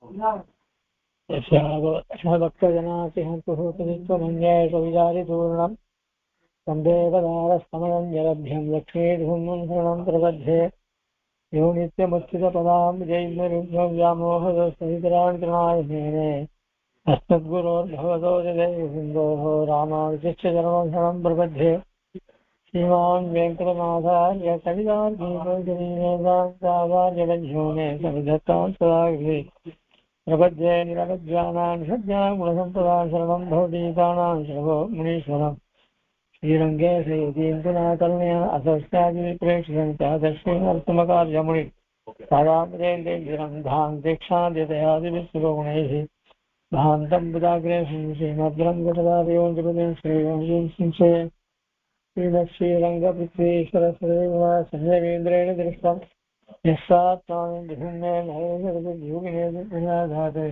भक्तजनातिहन्तुभूतनित्वमन्येषविचारितूर्णम् सन्देहदारस्तमनं जलभ्यं लक्ष्मीधूमं शरणं प्रबध्ये यो नित्यमुच्युतपदां जैर्मरुभ्यं व्यामोहदसहितराणि तृणाय मेने अस्मद्गुरोर्भगवतो जगैर्सिन्धोः रामानुजस्य चरणं शरणं प्रबध्ये श्रीमान् वेङ्कटनाथार्य कवितार्किवेदान्ताचार्यवध्यो मे सविधत्तां सदा गृहे प्रपद्ये निरवध्यानां षड्ज्ञां गुणसम्पदां शरणं भवतीतानां शरणो मुनीश्वरम् श्रीरङ्गे श्रीयतीन्द्रनाथर्ण्या असस्यादिप्रेक्षितं च दक्षिणार्थमकार्यमुनि सादामजेन्द्रेन्द्रं धां दीक्षादितयादिविश्वगुणैः भान्तं बुधाग्रे श्रीमद्रङ्गतदादेवं श्रीरङ्गे श्रीरङ्गपृथ्वीश्वरसदेव संयमेन्द्रेण दृष्टं यस्सात्मानन्दुमेधाते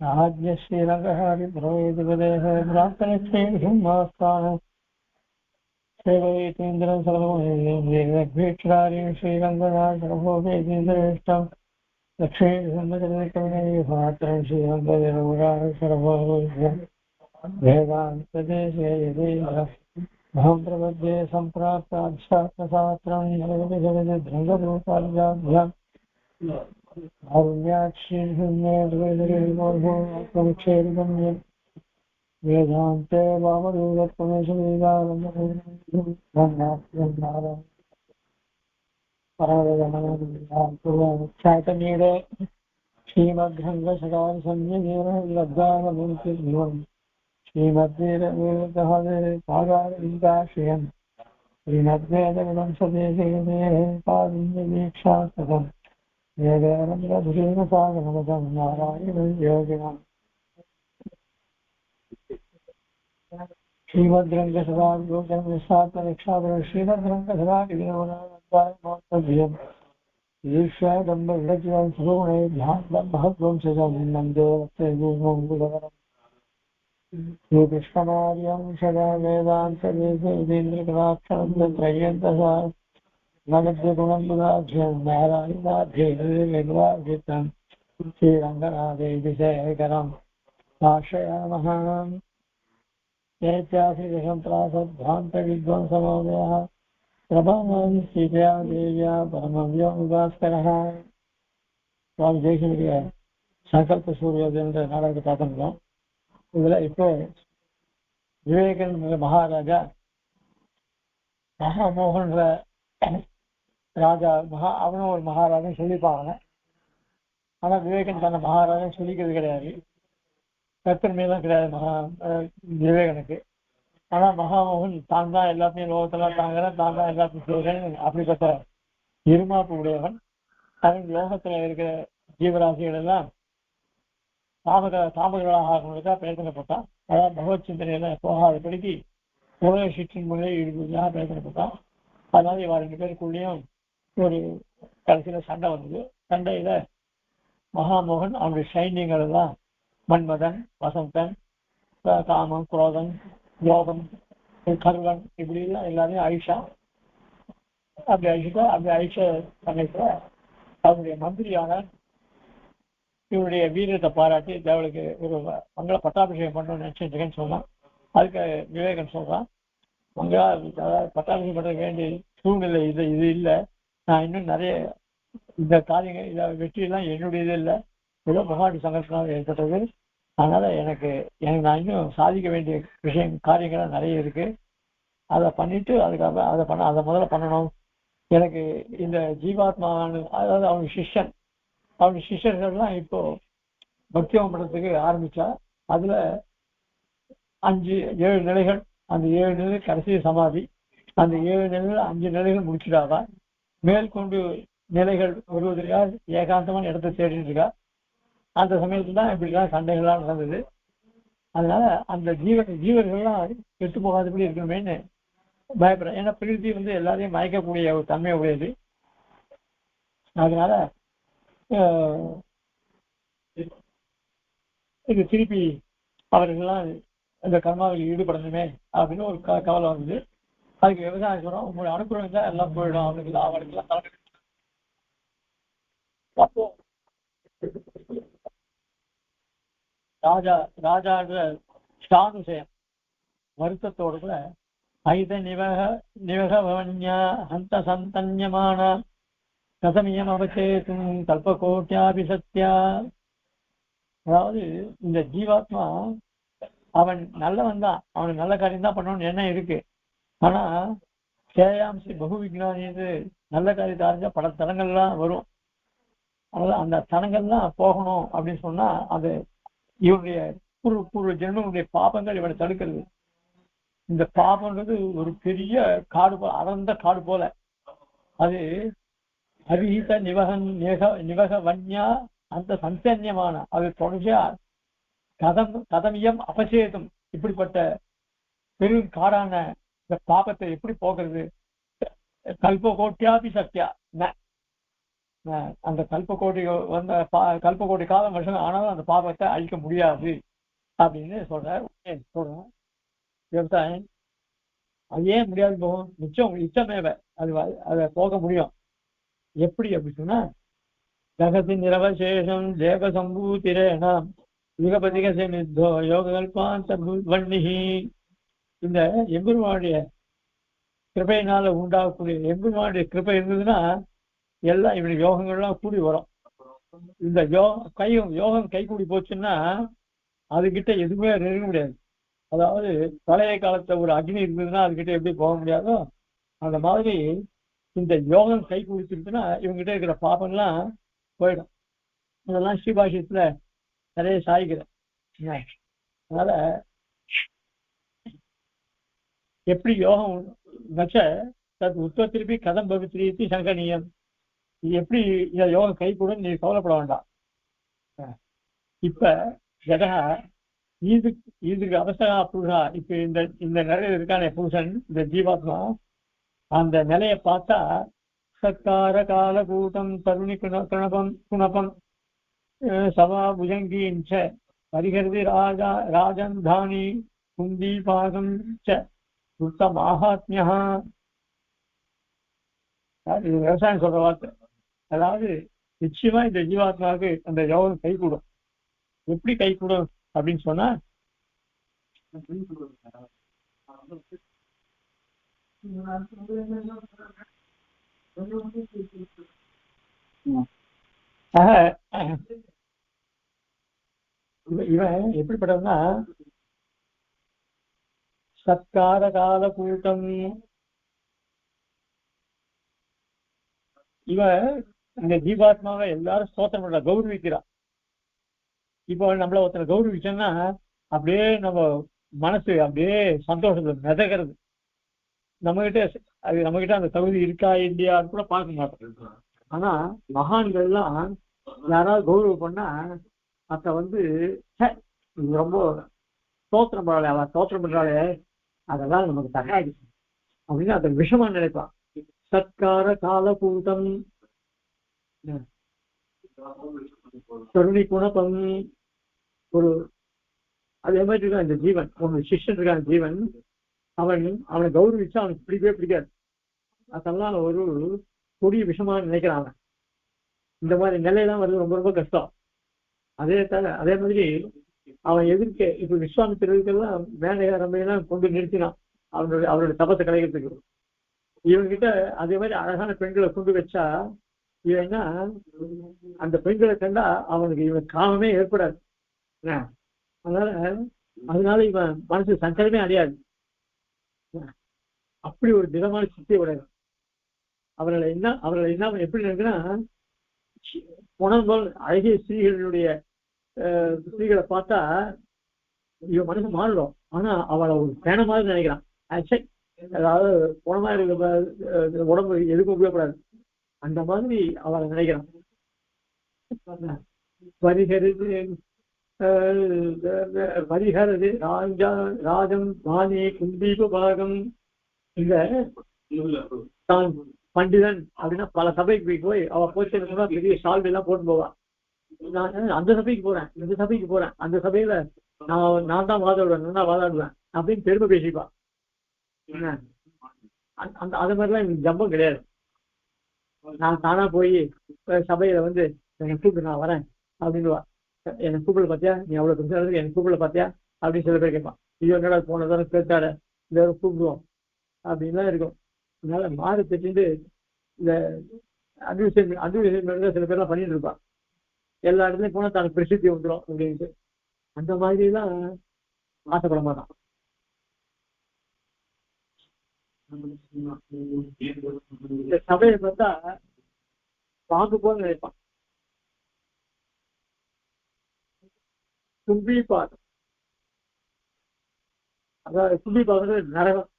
राज्ञ श्रीरङ्गहारिब्रवेदिपदेः भ्रान्तलक्ष्मीमास्थानम् सेवयेन्द्रं सर्वभीक्षारीं श्रीरङ्गनाथ सर्वोपेन्द्रेष्टं लक्ष्मीसम्मचरितकविनैर्भात्रं श्रीरङ्गजनमुराशरभोज्यं वेदान्तदेशे यदेन्द्र अहं प्रपद्ये सम्प्राप्ताध्यात्मशास्त्रं जगद्रङ्गरूपाभ्यां कारुण्याक्षीर्षण्येर्वेदविमोक्षेर्गम्यं वेदान्ते वामरूपत्वमेशवेदाख्यातमीरे श्रीमद्रङ्गशकाशन्यजीवनलब्धानमुक्तिध्रुवम् श्रीमद्वीरवीरकागारविदाश्रियम् श्रीमद्वेदविदंसदेशेः पादिन्यदीक्षास्तम् वेदानन्दधुरीनसागरमतं नारायणं योगिनम् श्रीमद्रङ्गसभागोचरनिस्सात्मनिक्षादर श्रीमद्रङ्गसभागिरिनवनानन्दायमोत्तभ्यम् ईर्ष्यादम्बविरचितं सुगुणैर्ध्यानं महद्वंशजं नन्दे वत्सेगुणं श्रीकृष्णमार्यं सदा वेदान्तदेशेन्द्रकलाक्षरं त्रय्यन्तसा नगद्यगुणं बुधाभ्यं नारायणाभ्येर्वेगवाभ्युतं श्रीरङ्गनाथेशेखरम् आश्रयामः चैत्याश्रितसम्प्रासद्भान्तविद्वांसमोदयः प्रभावान् सीतया देव्या परमव्योमभास्करः சுவாமி ஜெய்சங்கரிய சங்கல்ப சூரியோதயன்ற நாடகத்தை பார்த்துருக்கோம். இதில் இப்போ விவேகானந்த மகாராஜா மகாமோகன்ற ராஜா அவனும் ஒரு மகாராஜன் சொல்லிப்பாங்க. ஆனால் விவேகன் தன்னை மகாராஜன் சொல்லிக்கிறது கிடையாது, கற்பனைதான் கிடையாது விவேகனுக்கு. ஆனால் மகாமோகன் தான் தான் எல்லாத்தையும் லோகத்தெல்லாம் தாங்கிறேன், தான் தான் எல்லாத்தையும் செய்கிறேன் அப்படிப்பட்ட இருமாப்பு உடையவன். அவன் லோகத்தில் இருக்கிற ஜீவராசிகள் எல்லாம் தாமகர்களாக ஆகணுக்கா பிரயத்தனப்பட்டான். அதாவது பகவத் சிந்தனையெல்லாம் போகாதபடிக்கு உலக சிற்றின் முறையை ஈடுபடுவதாக பிரயத்தனப்பட்டான். அதனால இவா 2 பேருக்குள்ளேயும் ஒரு கடைசியில் சண்டை வந்தது. சண்டையில மகாமோகன் அவனுடைய சைன்யங்கள் எல்லாம் மன்மதன், வசந்தன், காமம், குரோதன், யோகம், கருவன் இப்படி எல்லாம் எல்லாரையும் அழிச்சா. அப்படி அழிச்ச சமயத்துல அவனுடைய மந்திரியான இவருடைய வீரத்தை பாராட்டி தேவளுக்கு ஒரு மங்கள பட்டாபிஷேகம் பண்ணணும்னு நினைச்சிருக்கேன்னு சொன்னான். அதுக்கு விவேகன் சொல்றான், மங்களா அதாவது பட்டாபிஷேகம் பண்ண வேண்டிய சூழ்நிலை இது இல்லை, நான் இன்னும் நிறைய இந்த காரியங்கள் இதை வெற்றியெல்லாம் என்னுடைய இது இல்லை, ஏதோ பகவானுடைய சங்கல்பம் ஏற்பட்டது. அதனால எனக்கு நான் இன்னும் சாதிக்க வேண்டிய காரியங்கள்லாம் நிறைய இருக்கு. அதை பண்ணிட்டு அதுக்காக அதை முதல்ல பண்ணணும். எனக்கு இந்த ஜீவாத்மான அதாவது அவனுடைய சிஷ்யர்கள்லாம் இப்போ பக்தியோகம் பண்றதுக்கு ஆரம்பிச்சா. அதுல 7 நிலைகள், அந்த 7 நிலை கடைசி சமாதி. அந்த 7 நிலைகள் 5 நிலைகள் முடிச்சுட்டாதான் மேற்கொண்டு நிலைகள் வருவதற்காக ஏகாந்தமான இடத்தை தேடிட்டு இருக்கா. அந்த சமயத்துல தான் இப்படிலாம் சண்டைகள்லாம் நடந்தது. அதனால அந்த ஜீவர்கள்லாம் கெட்டு போகாதபடி இருக்கணுமேன்னு பயப்படுறேன். ஏன்னா பிரகிருதி எல்லாரையும் மயக்கக்கூடிய ஒரு தன்மை உடையது. அதனால இது திருப்பி அவர்கள்லாம் இந்த கர்மாவில் ஈடுபடணுமே அப்படின்னு ஒரு கவலை வந்தது. அதுக்கு விவசாயம் சொல்றோம், உங்களுடைய அனுப்புறம் தான் எல்லாம் போயிடும் அவனுக்கு அவனுக்குலாம். அப்போ ராஜா ராஜான்ற ஸ்டானுசயம் வருத்தத்தோடு கூட ஐத நிவகவன்யா ஹந்த சந்தன்யமான கதமியம் அவச்சேதும் கல்பகோட்டியாபி சத்யா. அதாவது இந்த ஜீவாத்மா அவன் நல்லவன் தான், அவனுக்கு நல்ல காரியம் தான் பண்ணணும்னு எண்ணம் இருக்கு. ஆனா சேயாம்சி பகு விஜானியது நல்ல காரியத்தை அறிஞ்சா பல தடங்கள்லாம் வரும். அதனால அந்த தடங்கள்லாம் போகணும் அப்படின்னு சொன்னா அது இவனுடைய பூர்வ ஜென்மனுடைய பாபங்கள் இவனை தடுக்கிறது. இந்த பாபங்கிறது ஒரு பெரிய காடு போல, அடர்ந்த காடு போல. அது அவிஹித நிவக வன்யா அந்த சந்தன்யமான அது தொடர்ச்சியா கதமியம் அபசேதம் இப்படிப்பட்ட பெரும் காடான இந்த பாபத்தை எப்படி போகிறது? கல்பகோட்டியாபி சத்யா, அந்த கல்பகோட்டி வந்த கல்பகோட்டி காலம் வருஷம் ஆனாலும் அந்த பாபத்தை அழிக்க முடியாது அப்படின்னு சொல்றேன். விவசாயம் அது ஏன் முடியாது போகும்? நிச்சயம் இச்சமேவ அது அதை போக முடியும். எப்படி அப்படி சொன்னா ஜகதி நிரவசேஷம் தேவ சம்பூதிரேனாம் யுகபதிக செமித்தோ யோக கல்பாந்த வன்னிஹி. இந்த எம்பெருமானுடைய கிருபையினால உண்டாகக்கூடிய எம்பெருமானுடைய கிருபை இருந்ததுன்னா எல்லாம் இவனுடைய யோகங்கள்லாம் கூடி வரும். இந்த யோகம் கை கூடி போச்சுன்னா அதுகிட்ட எதுவுமே நெருங்க முடியாது. அதாவது பழைய காலத்துல ஒரு அக்னி இருந்ததுன்னா அதுகிட்ட எப்படி போக முடியாதோ அந்த மாதிரி இந்த யோகம் கை குடிச்சிருக்குன்னா இவங்ககிட்ட இருக்கிற பாபம்லாம் போயிடும். இதெல்லாம் ஸ்ரீபாஷ்யத்துல நிறைய சாய்க்கிறேன். அதனால எப்படி யோகம் நச்ச தத் உற்பத்திருப்பி கதம் பவித்திரி சங்கனியம். இது எப்படி இந்த யோகம் கை கூட நீ கவலைப்பட வேண்டாம். இப்ப ஜடா இதுக்கு அவசரா புருஷா, இப்ப இந்த நிலையில இருக்கான புருஷன் இந்த ஜீவாத்மா அந்த நிலையை பார்த்தா சத்கார கால கூட்டம் தருணி குணபம் சவா புஜங்கீஞ்ச பரிகருதி ராஜந்தானி குந்தி பாகம் சுத்த மாஹாத்மியா. இது விவசாயம் சொல்ற வார்த்தை. அதாவது நிச்சயமா இந்த ஜீவாத்மாவுக்கு அந்த யோகம் கை கூடும். எப்படி கை கூடும் அப்படின்னு சொன்னா இவன் எப்படிப்பட்டவன்னா சத்கார கால கூட்டம். இவன் இந்த ஜீவாத்மாவை எல்லாரும் ஸ்தோத்திரம் பண்ற கௌரவிக்கிறான். இப்போ நம்மள ஒருத்தரை கௌரவிச்சோம்னா அப்படியே நம்ம மனசு அப்படியே சந்தோஷத்துல மிதக்கிறது. நம்மகிட்ட அந்த தகுதி இருக்கா இல்லையான்னு கூட பார்க்க மாட்டோம். ஆனா மகான்கள்லாம் யாராவது கௌரவம் பண்ணா அத ரொம்ப ஸ்தோத்திரம் பண்றாளே, அவன் ஸ்தோத்திரம் பண்றாளே அதெல்லாம் நமக்கு தகாது அப்படின்னு அதை விஷமா நினைப்பான். சத்கார கால கூட்டம் கருணி குணப்பம். ஒரு அதே மாதிரி இருக்கான் இந்த ஜீவன், ஒரு சிஷ்யன் இருக்கான் ஜீவன், அவனை கௌரவிச்சா அவனுக்கு பிடிக்கவே பிடிக்காது. அதெல்லாம் ஒரு கொடிய விஷமா நினைக்கிறான் அவன். இந்த மாதிரி நிலையெல்லாம் வருது ரொம்ப ரொம்ப கஷ்டம். அதே மாதிரி அவன் எதிர்க்க இப்ப விஸ்வாமித்திரருக்கெல்லாம் மேலையெல்லாம் கொண்டு நிறுத்தினான் அவருடைய தபத்தை கலைக்கிறதுக்கு. இவன்கிட்ட அதே மாதிரி அழகான பெண்களை கொண்டு வச்சா இவன்னா அந்த பெண்களை கண்டா அவனுக்கு இவன் காமமே ஏற்படாது. அதனால இவன் மனசு சஞ்சலமே அடையாது. அப்படி ஒரு திடமான சித்தியை உடையது. அவர்களை என்ன எப்படி இருக்குன்னா போல் அழகிய ஸ்திரீகளை பார்த்தா இவன் மனசு மாறிடும். ஆனா அவளை ஒரு பேன மாதிரி நினைக்கிறான். அதாவது குணமா இருக்க உடம்பு எதுக்கும் உபயோகப்படாது அந்த மாதிரி அவளை நினைக்கிறான். பரிகரது ராஜம் வாணி குந்தீப பாகம். இந்த தான் பண்டிதன் அப்படின்னா பல சபைக்கு போய் அவ போச்சு பெரிய சால்வை எல்லாம் போட்டு போவா. நான் அந்த சபைக்கு போறேன், இந்த சபைக்கு போறேன், அந்த சபையில நான் தான் வாதாடுவேன், நான் தான் வாதாடுவேன் அப்படின்னு பெருமை பேசிப்பா. அது மாதிரிலாம் எனக்கு ஜம்பம் கிடையாது. நான் தானா போய் சபையில கூப்பிட்டு நான் வரேன் அப்படின்னுவா. என்னை கூப்பிட பார்த்தியா, நீ அவ்வளவு பெருசா இருக்கு, எனக்கு கூப்பிட பார்த்தியா அப்படின்னு சில பேர் கேட்பான். ஐயோ என்னடா போனதான கேட்டாட இந்த கூப்பிடுவோம் அப்படின்லாம் இருக்கும். அதனால மாறு தட்டிட்டு இந்த அட்வர்டைஸ்மெண்ட் சில பேர்லாம் பண்ணிட்டு இருப்பான். எல்லா இடத்துலையும் போனால் தனக்கு பிரசித்தி வந்துடும் அப்படின்ட்டு. அந்த மாதிரிலாம் ஆசைப்பட மாட்டான். இந்த சபையை பார்த்தா பாம்பு போல நினைப்பான். கும்பி பாதம், அதாவது கும்பி பாதம் நரகம்.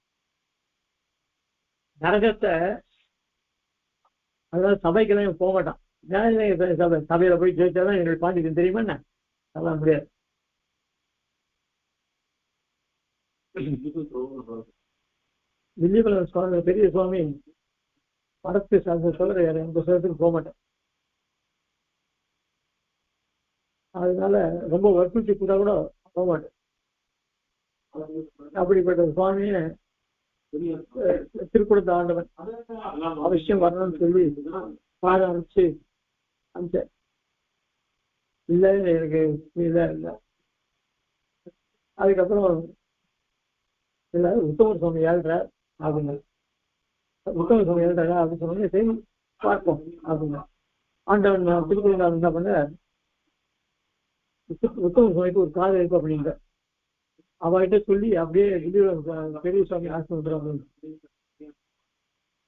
நரகத்தை அதாவது சபைக்கெல்லாம் போக மாட்டான். சபையில போய் ஜெயிச்சாதான் எங்களுக்கு பாண்டியன் தெரியுமா என்ன? அதெல்லாம் முடியாது. வில்லியபுரம் சுவாமி பெரிய சுவாமி படத்து தவிர வேற எந்த சுரத்துக்கு போக மாட்டேன். அதனால ரொம்ப வற்புறுத்தி கூட போக மாட்டேன். அப்படிப்பட்ட சுவாமியை திருக்குடத்த ஆண்டவன் அவசியம் வரணும்னு சொல்லி பாட ஆரம்பிச்சு அமிச்ச இல்லை எனக்கு இல்லை இல்லை. அதுக்கப்புறம் இல்லை உத்தமர் சுவாமி ஏழ்றார் அப்படிங்க. உத்தமர் சுவாமி ஏழ்றாரா அப்படின்னு சொன்னோன்னே சரி பார்ப்போம் அப்படிங்க. ஆண்டவன் திருக்குறள் என்ன பண்ண, உத்தமர் சுவாமிக்கு ஒரு காது இருக்கு அப்படிங்க. அவர்கிட்ட சொல்லி அப்படியே பெரிய சுவாமி ஆசிரமம்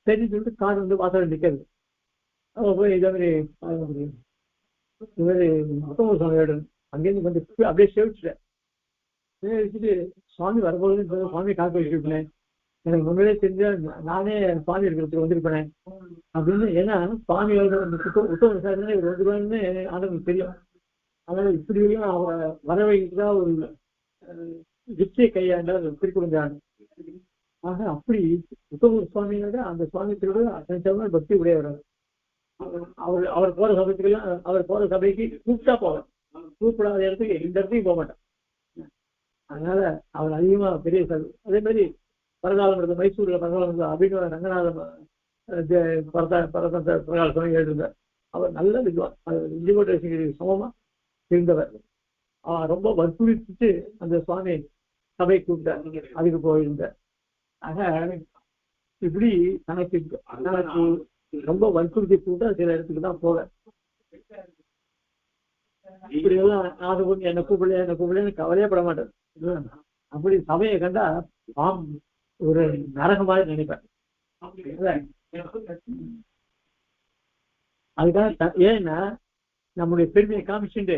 சரி சொல்லிட்டு காது வந்து வாசல் நிற்கிறது. அவன் போய் இதே மாதிரி இது மாதிரி உத்தமர் சுவாமியோட அங்கேருந்து வந்து அப்படியே சேவிச்சுட்டேன். சேவிச்சுட்டு சுவாமி வரும்போது சுவாமி காக்க வச்சுருப்பேன். எனக்கு முன்னாடியே தெரிஞ்சா நானே சுவாமி இருக்கிறதுக்கு வந்திருப்பேன் அப்படின்னு. ஏன்னா சுவாமியோட உத்தம விசாரணை இவர் வந்துருவான்னு ஆனதுக்கு தெரியும். அதனால இப்படியும் அவரை வரவைக்குதான் ஒரு வித்தியை கையாண்டார் திருக்குறஞ்சான். ஆக அப்படி உத்தம சுவாமியோட அந்த சுவாமி திருவிழா பக்தி உடையவர். அவர் போற சபைக்குலாம் அவர் போற சபைக்கு கூப்பிட்டா போவார், கூப்பிடாத இடத்துக்கு இந்த இடத்துக்கு போக மாட்டார். அதனால அவர் அதிகமா பெரிய சபை. அதே மாதிரி பரகாலம் இருந்த மைசூர்ல பரகாலம் இருந்த அபிநவ ரங்கநாத பரகால சுவாமி எழுதிருந்தார். அவர் நல்ல வித்வான், விஜயகோட்டேஸ்வரி சமமா இருந்தவர். ரொம்ப வற்புறுத்திட்டு அந்த சுவாமி சபை கூப்பிட்டார், அதுக்கு போயிருந்தார். ஆக இப்படி தனக்கு ரொம்ப வற்புறுத்தி கூப்பிட்டா சில இடத்துக்கு தான் போக. இப்படி எல்லாம் அது கொஞ்சம் என்ன கூப்பிடலன்னு கவலையே பட மாட்டேன். அப்படி சபையை கண்டா ஒரு நரகம் மாதிரி நினைப்பேன். அதுக்காக ஏன்னா நம்முடைய பெருமையை காமிச்சுட்டு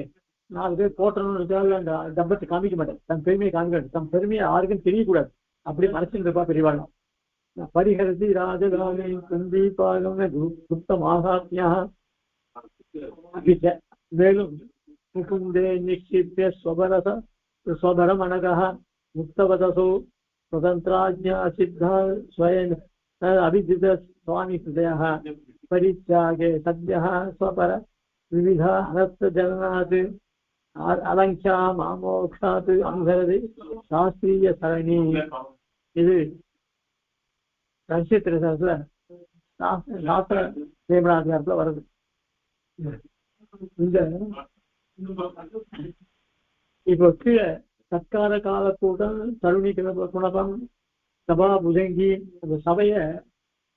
4 பேர் போட்டணும்னு அந்த டம்பத்தை காமிக்க மாட்டேன். தன் பெருமையை காமிக்க, தன் பெருமையை யாருக்கும் தெரியக்கூடாது. அப்படி மனசுன்னு இருப்பா பெரியவாழ்லாம். பரிஹரதி ராஜகாலே குந்தி பாகம் சுத்தம் ஆகாத்யா. மேலும் முகுந்தே நிக்ஷிப்ய ஸ்வபரம் அனகா முக்தவதசோ स्वतंत्राज्ञा सिद्धा स्वयं अभिजित स्वामी हृदय परित्यागे सद्य स्वपर विविधा अनर्थ जननात् अलंख्या मामोक्षात् अनुसरति शास्त्रीय सरणी. இது ரகசியத்திர சாஸ்திர தேவனாதிகாரத்துல வருது. இந்த இப்போ கீழே சத்கார கால கூட்டம் தருணி குணபம் சபா புஜங்கி அந்த சபைய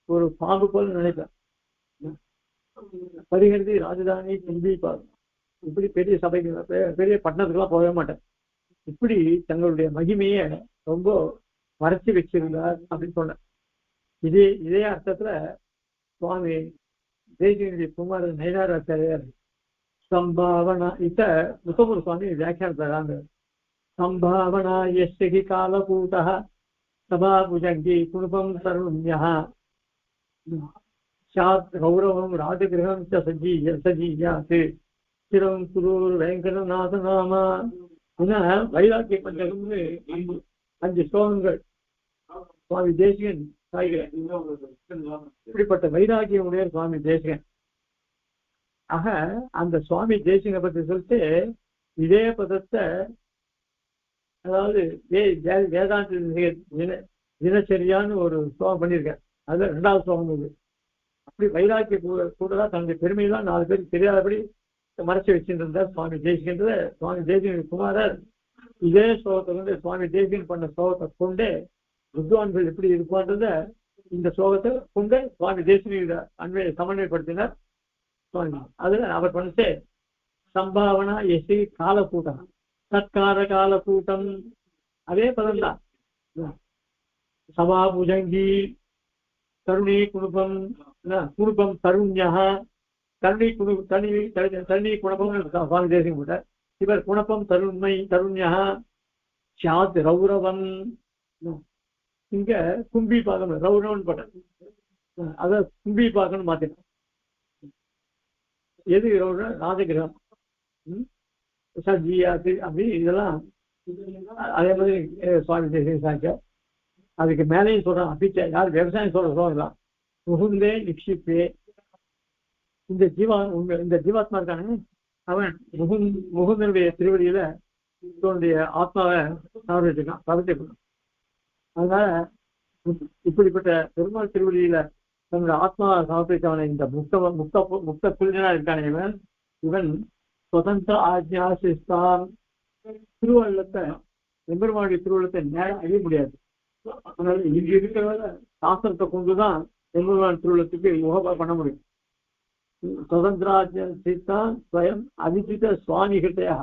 ஒரு பாம்பு போல நினைப்பேன். பரிகருதி ராஜதானி கும்பி பாருங்க. இப்படி பெரிய சபைக்கு பெரிய பட்டணத்துக்கெல்லாம் போகவே மாட்டேன். இப்படி தங்களுடைய மகிமையை ரொம்ப மறைச்சி வச்சிருந்தார் அப்படின்னு சொன்னேன். இதே அர்த்தத்துல சுவாமி தேசியனுடைய குமாரன் நயினாராச்சாரியார் சம்பாவனா இத்த முத்தமூர் சுவாமி வியாக்கியானத்தாங்க. संभावना यस्य हि कालकूटः सभाभुजङ्गी कुणुपं तरुण्यः स्यात् गौरवं राजगृहं च सजीयात् चिरं कुरुर्वेङ्कटनाथ नाम. வைராக்கிய பஞ்சகம்னு 5 ஸ்லோகங்கள் சுவாமி தேசிகன் சாய்கிறார். இப்படிப்பட்ட வைராக்கியம் உடைய சுவாமி தேசிகன். ஆக அந்த சுவாமி தேசிகனை பற்றி சொல்லிட்டு இதே பதத்தை அதாவது வேதாந்த தினச்சரியான்னு ஒரு ஸ்லோகம் பண்ணியிருக்கேன். அதுல 2வது ஸ்லோகம் இது. அப்படி வைராக்கிய கூட தான் தன்னுடைய பெருமையெல்லாம் 4 பேருக்கு தெரியாதபடி மறைச்சு வச்சுட்டு இருந்தார் சுவாமி தேசிகன்ற. சுவாமி தேசிகன் குமாரர் இதே ஸ்லோகத்தை வந்து சுவாமி தேசிகன் பண்ண ஸ்லோகத்தை கொண்டு வித்வான்கள் எப்படி இருப்பான்றத இந்த ஸ்லோகத்தை கொண்டு சுவாமி தேசிகன் அன்வையை சமன்வயப்படுத்தினார் சுவாமி. அதுல அவர் பண்ணிட்டு சம்பாவனா எசி காலக்கூட்டம் சத்கார காலக்கூட்டம் அதே பதம் தான். சபா புஜங்கி கருணி குடும்பம் குடும்பம் தருண்யா கருணி குடு தனி குணப்பம் சுவாமி தேசிகம் போட்டார். இவர் குணப்பம் தருண்மை தருண்யா சாத் ரௌரவன். இங்க கும்பி பாகம் ரௌரவன் போட்டார். அத கும்பி பாகம்னு மாத்தினார். எது ரௌரவன்? ராஜகிரகம் சஜியாது அப்படி இதெல்லாம் அதே மாதிரி சுவாமி தேசிகம் சாய்க்க. அதுக்கு மேலேயும் சொல்றான் அபிச்சை யார் விவசாயம் சொல்ற சொல்லலாம். முகுந்தே நிக்ஷிப்பே இந்த ஜீவாத்மா இருக்கானே அவன் முகுந்தனுடைய திருவடியில தன்னுடைய ஆத்மாவை சாப்பிட்டு இருக்கான், சமர்ப்பிப்பான். அதனால இப்படிப்பட்ட பெருமாள் திருவடியில தன்னுடைய ஆத்மாவை சமர்ப்பித்தவனை இந்த முக்த புரிஞ்சனா இருக்கானே இவன் சுதந்திர ஆஜ்ஞாசிஸ்தான். திருவள்ளத்தை எம்பெருமானுடைய திருவள்ளத்தை நேரம் அழிய முடியாது. அதனால இங்க இருக்கிறவரை சாஸ்திரத்தை கொண்டுதான் எம்பெருமான் திருவள்ளத்துக்கு முகப்பா பண்ண முடியும். சுதந்திராஜ்தான் ஸ்வயம் அவிஜித சுவாமி கிட்டையா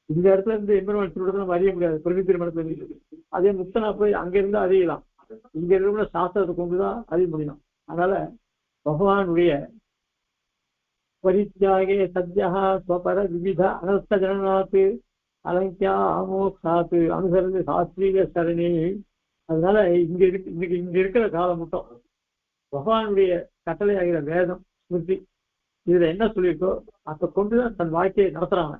இந்த இடத்துல இருந்து எம்பெருமான் திருவள்ளத்தை நம்ம அறிய முடியாது. பிரமித்திர மடத்துல இருக்கு. அதே முக்தனா போய் அங்க இருந்து அறியலாம். இங்க இருக்கிற சாஸ்திரத்தை கொண்டுதான் அறிய முடியும். அதனால பகவானுடைய பரித்யாகே சத்யா ஸ்வபர விவித அனஸ்த ஜனநாத்து அலங்கியா ஆமோக்ஷாத்து அனுசரித்து சாஸ்திரிய சரணி. அதனால இங்க இருக்கிற காலம் மட்டும் பகவானுடைய கட்டளை ஆகிற வேதம் ஸ்மிருதி இதுல என்ன சொல்லியிருக்கோ அதை கொண்டுதான் தன் வாழ்க்கையை நடத்துறாங்க.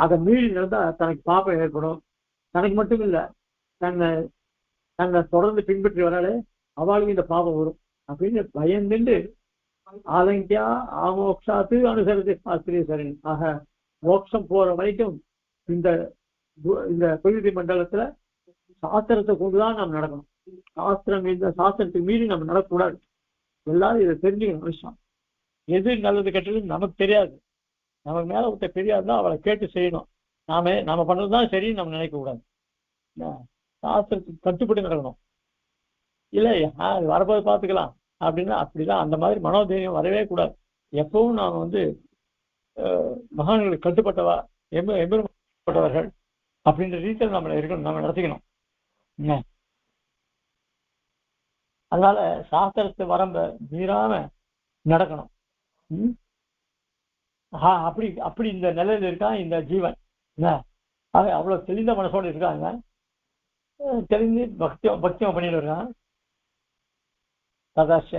அதை மீறி நடந்தா தனக்கு பாப்பம் ஏற்படும். தனக்கு மட்டும் இல்ல தன்னை தொடர்ந்து பின்பற்றி வராலே அவளுக்கு இந்த பாபம் வரும் அப்படின்னு பயந்துண்டு ஆலங்கியா ஆமோக்ஷாத்து அனுசரித்து சாஸ்திரிய சரணி. ஆக மோட்சம் போற வரைக்கும் இந்த பிரகிருதி மண்டலத்துல சாஸ்திரத்தை கொண்டுதான் நாம் நடக்கணும். இந்த சாஸ்திரத்துக்கு மீறி நம்ம நடக்கக்கூடாது. எல்லாரும் இதை தெரிஞ்சுக்கணும். விஷயம் எது நல்லது கெட்டது நமக்கு தெரியாது. நமக்கு மேல ஒருத்த தெரியாதுதான் அவளை கேட்டு செய்யணும். நாம பண்றதுதான் சரின்னு நம்ம நினைக்க கூடாது. சாஸ்திரத்துக்கு கட்டுப்பட்டு நடக்கணும். இல்லை வரப்போது பார்த்துக்கலாம் அப்படின்னா அப்படிதான் அந்த மாதிரி மனோதைரியம் வரவே கூடாது. எப்பவும் நாம வந்து மகான்களுக்கு கட்டுப்பட்டவா எம்பெருமாட்டவர்கள் அப்படின்ற ரீதியில் நம்மள இருக்கணும், நம்ம நடத்திக்கணும். அதனால சாஸ்திரத்தை வரம்ப மீறாம நடக்கணும். அப்படி இந்த நிலையில இருக்கான் இந்த ஜீவன். ஆக அவ்வளவு தெளிந்த மனசோடு இருக்காங்க. தெரிஞ்சு பக்தியம் பண்ணிட்டு இருக்கான். ததாச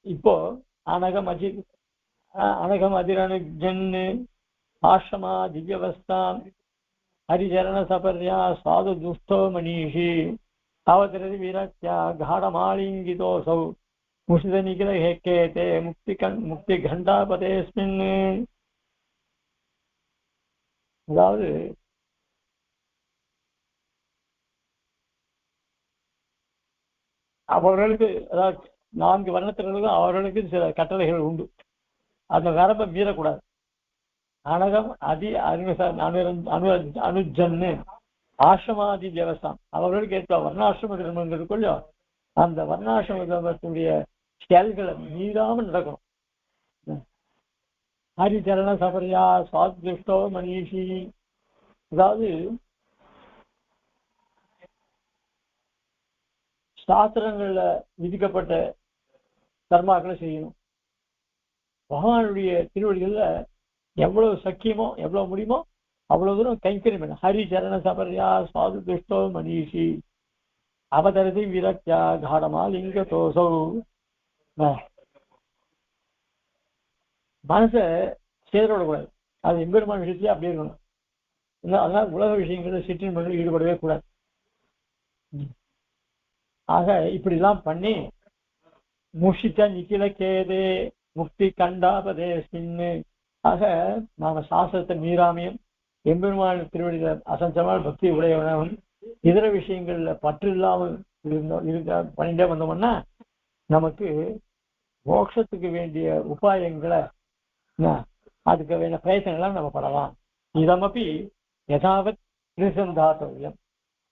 இப்போ அனகம் அதிரனுஜன்னு ஆசிரமா திவ்யவஸ்தான் ஹரிச்சரண சபர்யா சாது துஷ்டோ மனிஷி அவதரதி விரக்தியா காடமாலிங்கிதோசௌ முஷித நிகில ஹேக்கேதே முக்தி கண்டாபதேஸ்மின். அதாவது அவர்களுக்கு அதாவது 4 வர்ணத்தினர்களுக்கும் அவர்களுக்கு சில கட்டளைகள் உண்டு. அந்த வரம்பை மீறக்கூடாது. அனகம் அனுஜன்னு ஆசிரமாதி வியவஸ்தான் அவர்களுக்கு ஏற்ற வர்ணாசிரம தர்மங்களுக்குள்ளோ அந்த வர்ணாசிரம தர்மத்துடைய செயல்களை மீறாமல் நடக்கணும். ஹரிச்சரண சபரியா சுவாதிஷ்டோ மனிஷி. அதாவது சாஸ்திரங்கள்ல விதிக்கப்பட்ட கர்மாக்களை செய்யணும். பகவானுடைய திருவடிகள்ல எவ்வளவு சக்கியமோ எவ்வளவு முடியுமோ அவ்வளவு தூரம் கைங்கரியம் பண்ண. ஹரி சரண சபரியா சாது துஷ்டோ மனிஷி அவதரதி விரக்தியா காடமா லிங்க தோசோ. மனசை சேதப்படக்கூடாது. அது எம்பெருமான் விஷயத்திலே அப்படி இருக்கணும். அதனால உலக விஷயங்களை சிற்றின்பங்களில் ஈடுபடவே கூடாது. ஆக இப்படிலாம் பண்ணி முஷித்த நிக்கில கேதே முக்தி கண்டாபதேஸ்மின்னு. ஆக நாம சாஸ்திரத்தை மீறாமையும் எம்பெருமான் திருவடியில அசஞ்சமான பக்தி உடையவனும் இதர விஷயங்கள்ல பற்று இல்லாமல் பண்ணிட்டே வந்தோம்னா நமக்கு மோட்சத்துக்கு வேண்டிய உபாயங்களை அதுக்கு வேண்டிய பிரயத்தனங்கள்லாம் நம்ம படலாம். இதமப்பி யதாவத் நிசந்தாத்தவியம்.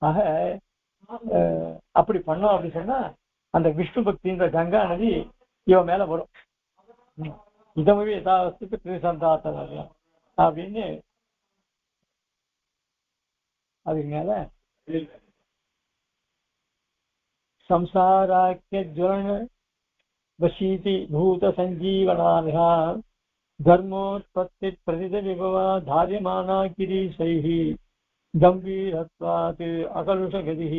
ஆக அப்படி பண்ணோம் அப்படின்னு சொன்னா அந்த விஷ்ணு பக்தின்ற கங்கா நதி இவன் மேல வரும். இதமவே யதாவத்துக்கு நிசந்தாத்தவியம் அப்படின்னு அதுக்கு மேல संसाराख्य ज्वलन वशीति भूत संजीवनार्हा धर्मोत्पत्ति प्रतिद विभवा धार्यमाना किरीशैः गंभीरत्वात् अकलुषगतिः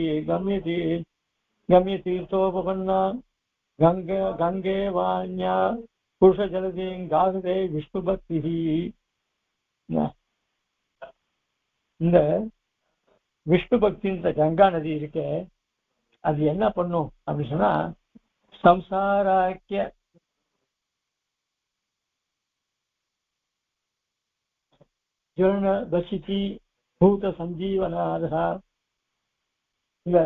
गम्यतीर्थोपपन्ना गंगे वाण्या पुरुषजलधिं गागते विष्णुभक्तिः. இந்த விஷ்ணு பக்தின்ற கங்கா நதி இருக்க அது என்ன பண்ணும் அப்படின்னு சொன்னா சம்சாராக்கிய ஜுவன வசிதி பூத சஞ்சீவனாதா. இந்த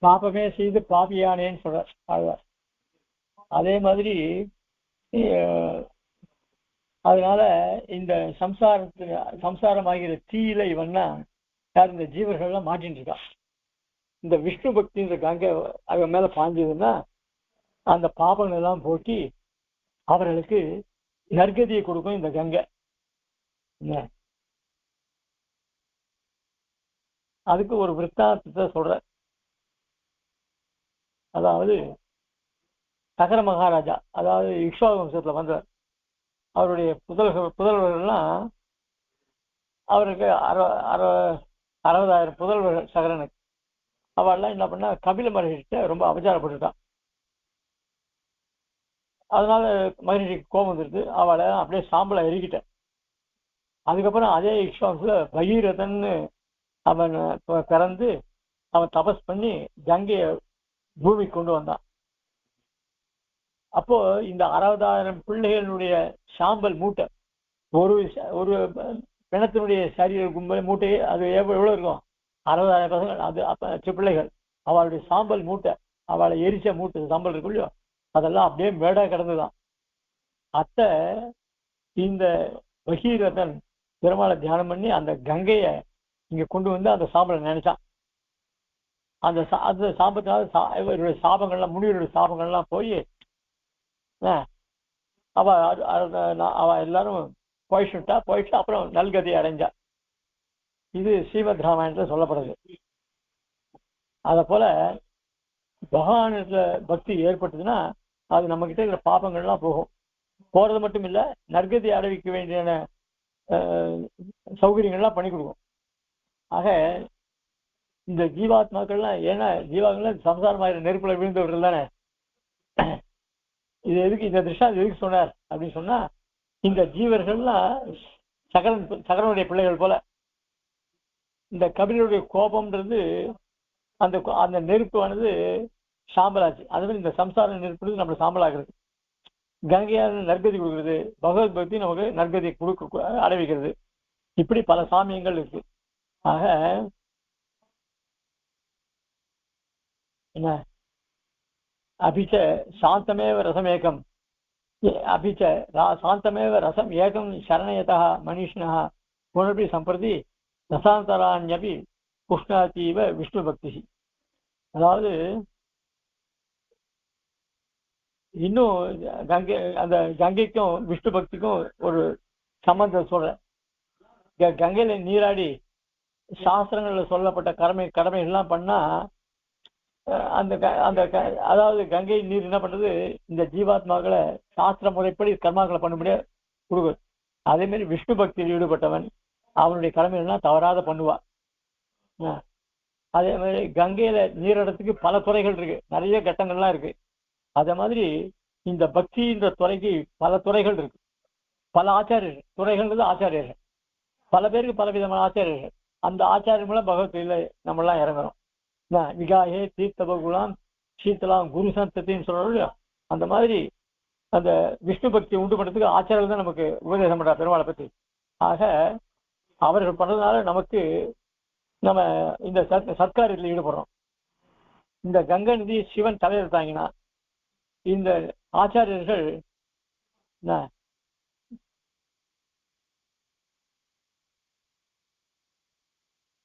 பாப்பமே செய்து பாப்பியானேன்னு சொல்றார். அதே மாதிரி அதனால இந்த சம்சாரமாகிற தீயில இவன்னா யார் இந்த ஜீவர்கள்லாம் மாட்டின்னு இருக்கா. இந்த விஷ்ணு பக்தின்ற கங்கை அவன் மேல பாஞ்சதுன்னா அந்த பாபங்கள் எல்லாம் போக்கி அவர்களுக்கு நற்கதியை கொடுக்கும் இந்த கங்கை. அதுக்கு ஒரு விற்த்தாந்தத்தை சொல்ற. அதாவது சகர மகாராஜா, அதாவது இக்ஷ்வாகு வம்சத்துல வந்தார். அவருடைய புதல்வர்கள்லாம் அவருக்கு 60,000 புதல்வர்கள் சகரனுக்கு. அவெல்லாம் என்ன பண்ணா கபில மகரிஷிட்ட ரொம்ப அபச்சாரப்பட்டுட்டான். அதனால மகரிஷிக்கு கோபம் வந்துருது. அவளை அப்படியே சாம்பலை எரிக்கிட்டேன். அதுக்கப்புறம் அதே இக்ஷ்வாகுல பகீரதன்னு அவன் பிறந்து அவன் தபஸ் பண்ணி கங்கைய பூமிக்கு கொண்டு வந்தான். அப்போ இந்த 60,000 பிள்ளைகளுடைய சாம்பல் மூட்டை, ஒரு பிணத்தினுடைய சரீர கும்பல் மூட்டை, அது எவ்வளவு இருக்கும்? 60,000 பசங்கள், அது அப்ப பிள்ளைகள். அவளுடைய சாம்பல் மூட்டை, அவளை எரிச்ச மூட்டை சாம்பல் இருக்கு இல்லையோ, அதெல்லாம் அப்படியே மேடா கிடந்துதான். அத்தை இந்த பகீரதன் பெருமாளை தியானம் பண்ணி அந்த கங்கைய இங்க கொண்டு வந்து அந்த சாம்பலை நினைச்சான். அந்த சாபத்தினால இவருடைய சாபங்கள்லாம், முனிவருடைய சாபங்கள்லாம் போய் அவ எல்லாரும் போயிட்டு அப்புறம் நல்கதியை அடைஞ்சா. இது ஸ்ரீமத் ராமாயணத்துல சொல்லப்படுது. அத போல பகவானுக்கு பக்தி ஏற்பட்டதுன்னா அது நம்ம கிட்ட இருக்கிற பாபங்கள்லாம் போகும். போறது மட்டும் இல்ல, நற்கதி அடைவிக்க வேண்டிய சௌகரியங்கள்லாம் பண்ணி கொடுக்கும். ஆக இந்த ஜீவாத்மாக்கள்லாம், ஏன்னா ஜீவாக்கள்லாம் சம்சாரமாயிர நெருப்புல விழுந்தவர்கள் தானே. இது எதுக்கு இந்த திருஷ்டாந்தம் எதுக்கு சொன்னார் அப்படின்னு சொன்னா, இந்த ஜீவர்கள்லாம் சகரனுடைய பிள்ளைகள் போல. இந்த கபிலருடைய கோபம்ன்றது அந்த நெருப்பானது சாம்பலாச்சு. அது மாதிரி இந்த சம்சார நெருப்பு நம்ம சாம்பலாகிறது. கங்கையான நற்கதி கொடுக்கிறது, பகவத் பக்தி நமக்கு நற்கதி அடைவிக்கிறது. இப்படி பல சாமியங்கள் இருக்கு. ஆக என்ன அபிச்ச சாந்தமேவ ரசம் ஏகம், அபிச்ச சாந்தமேவ ரசம் ஏகம் சரணயதா மனிஷினா புனரபி சம்பிரதி ரசாந்தராண்யபி புஷ்ணாதீவ விஷ்ணு பக்தி. அதாவது இன்னும் அந்த கங்கைக்கும் விஷ்ணு பக்திக்கும் ஒரு சம்பந்தம் சொல்றேன். கங்கையில நீராடி சாஸ்திரங்கள்ல சொல்லப்பட்ட கடமைகள்லாம் பண்ணா அந்த அதாவது கங்கை நீர் என்ன பண்றது, இந்த ஜீவாத்மாக்களை சாஸ்திர முறைப்படி கர்மாக்களை பண்ண முடியாது கொடுக்குது. அதே மாதிரி விஷ்ணு பக்தியில் ஈடுபட்டவன் அவனுடைய கடமைகள்லாம் தவறாத பண்ணுவான். அதே மாதிரி கங்கையில நீரிடத்துக்கு பல துறைகள் இருக்கு, நிறைய கட்டங்கள்லாம் இருக்கு. அதே மாதிரி இந்த பக்தின்ற துறைக்கு பல துறைகள் இருக்கு, பல ஆச்சாரியர்கள். துறைகள் ஆச்சாரியர்கள், பல பேருக்கு பல விதமான ஆச்சாரியர்கள். அந்த ஆச்சாரியர் மூலம் பகவத்கீதையில நம்மளாம் இறங்குறோம். விகாயே தீர்த்தபகுலாம் சீத்தலாம் குரு சந்தத்தின்னு சொல்றோம். அந்த மாதிரி அந்த விஷ்ணு பக்தியை உண்டு பண்றதுக்கு ஆச்சாரியர்கள் தான் நமக்கு உபதேசம் பண்றா பெருமாளை பத்தி. ஆக அவர்கள் பண்றதுனால நமக்கு நம்ம இந்த சத்காரியத்தில் ஈடுபடுறோம். இந்த கங்கை நதி சிவன் தலையில் தாங்கினா இந்த ஆச்சாரியர்கள்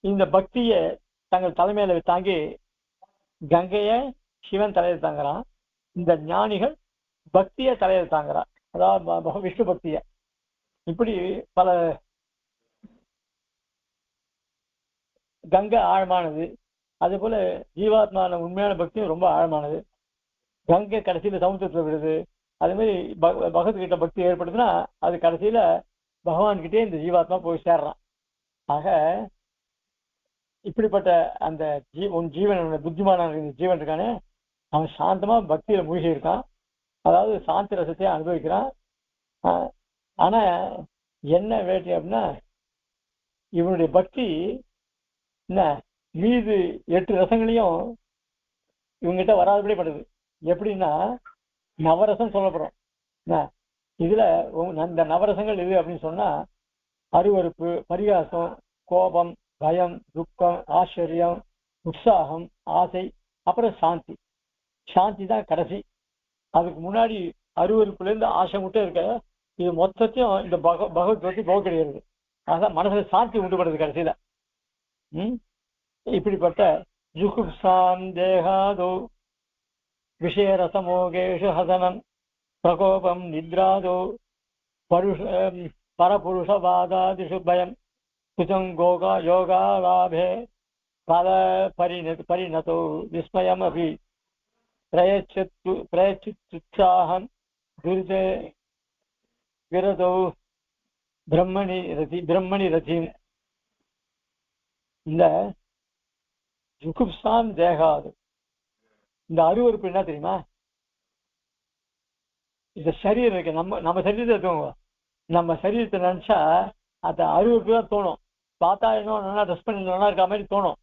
இந்த பக்தியை தங்கள் தலைமையில தாங்கி கங்கைய சிவன் தலையில் தாங்குறான். இந்த ஞானிகள் பக்திய தலையில் தாங்குறான், அதாவது விஷ்ணு பக்திய. இப்படி பல கங்கை ஆழமானது, அதே போல ஜீவாத்மான உண்மையான பக்தியும் ரொம்ப ஆழமானது. கங்கை கடைசியில சமுத்திரத்துல விடுது. அதே மாதிரி பகவத்கிட்ட பக்தி ஏற்படுதுன்னா அது கடைசியில பகவான்கிட்டே இந்த ஜீவாத்மா போய் சேர்றான். ஆக இப்படிப்பட்ட அந்த ஜீவன் புத்திமான ஜீவன் இருக்கானே, அவன் சாந்தமா பக்தியில மூழ்கி இருக்கான், அதாவது சாந்தி ரசத்தை அனுபவிக்கிறான். ஆனா என்ன வேட்டி அப்படின்னா, இவனுடைய பக்தி என்ன மீது 8 ரசங்களையும் இவங்கிட்ட வராதபடி படுது. எப்படின்னா நவரசம் சொல்லப்படுறோம். இதுல இந்த நவரசங்கள் எது அப்படின்னு சொன்னா, அருவருப்பு, பரிகாசம், கோபம், பயம், துக்கம், ஆச்சரியம், உற்சாகம், ஆசை, அப்புறம் சாந்தி. சாந்தி தான் கடைசி. அதுக்கு முன்னாடி அருவருப்புல இருந்து ஆசை மட்டும் இருக்க. இது மொத்தத்தையும் இந்த பகவத்கீதை போகிறது. அதான் மனசுல சாந்தி உண்டுபடுறது கடைசியில. இப்படிப்பட்ட ஜுகுப்சாம் தேகாதோ விஷயரசமோகேஷு ஹசனம் பிரகோபம் நித்ராதோ பரபுருஷவாதாதிஷு பயம் குசங்கோகா யோகா லாபே பல பரிணதோ விஸ்மயம் அபி பிரயச்சித்துத்சாகம் துரிதே விரதோ பிரம்மணி ரதிம். இந்த ஜுகுப்சாம் தேகாது, இந்த அருவருப்பு என்ன தெரியுமா? இந்த சரீரம் இருக்கு, நம்ம சரீரத்தை தோணுங்க. நம்ம சரீரத்தை நினைச்சா அந்த அருவருப்பு தான் தோணும். பார்த்தா இன்னும் நல்லா ட்ரெஸ் பண்ணி நல்லா இருக்க மாதிரி தோணும்.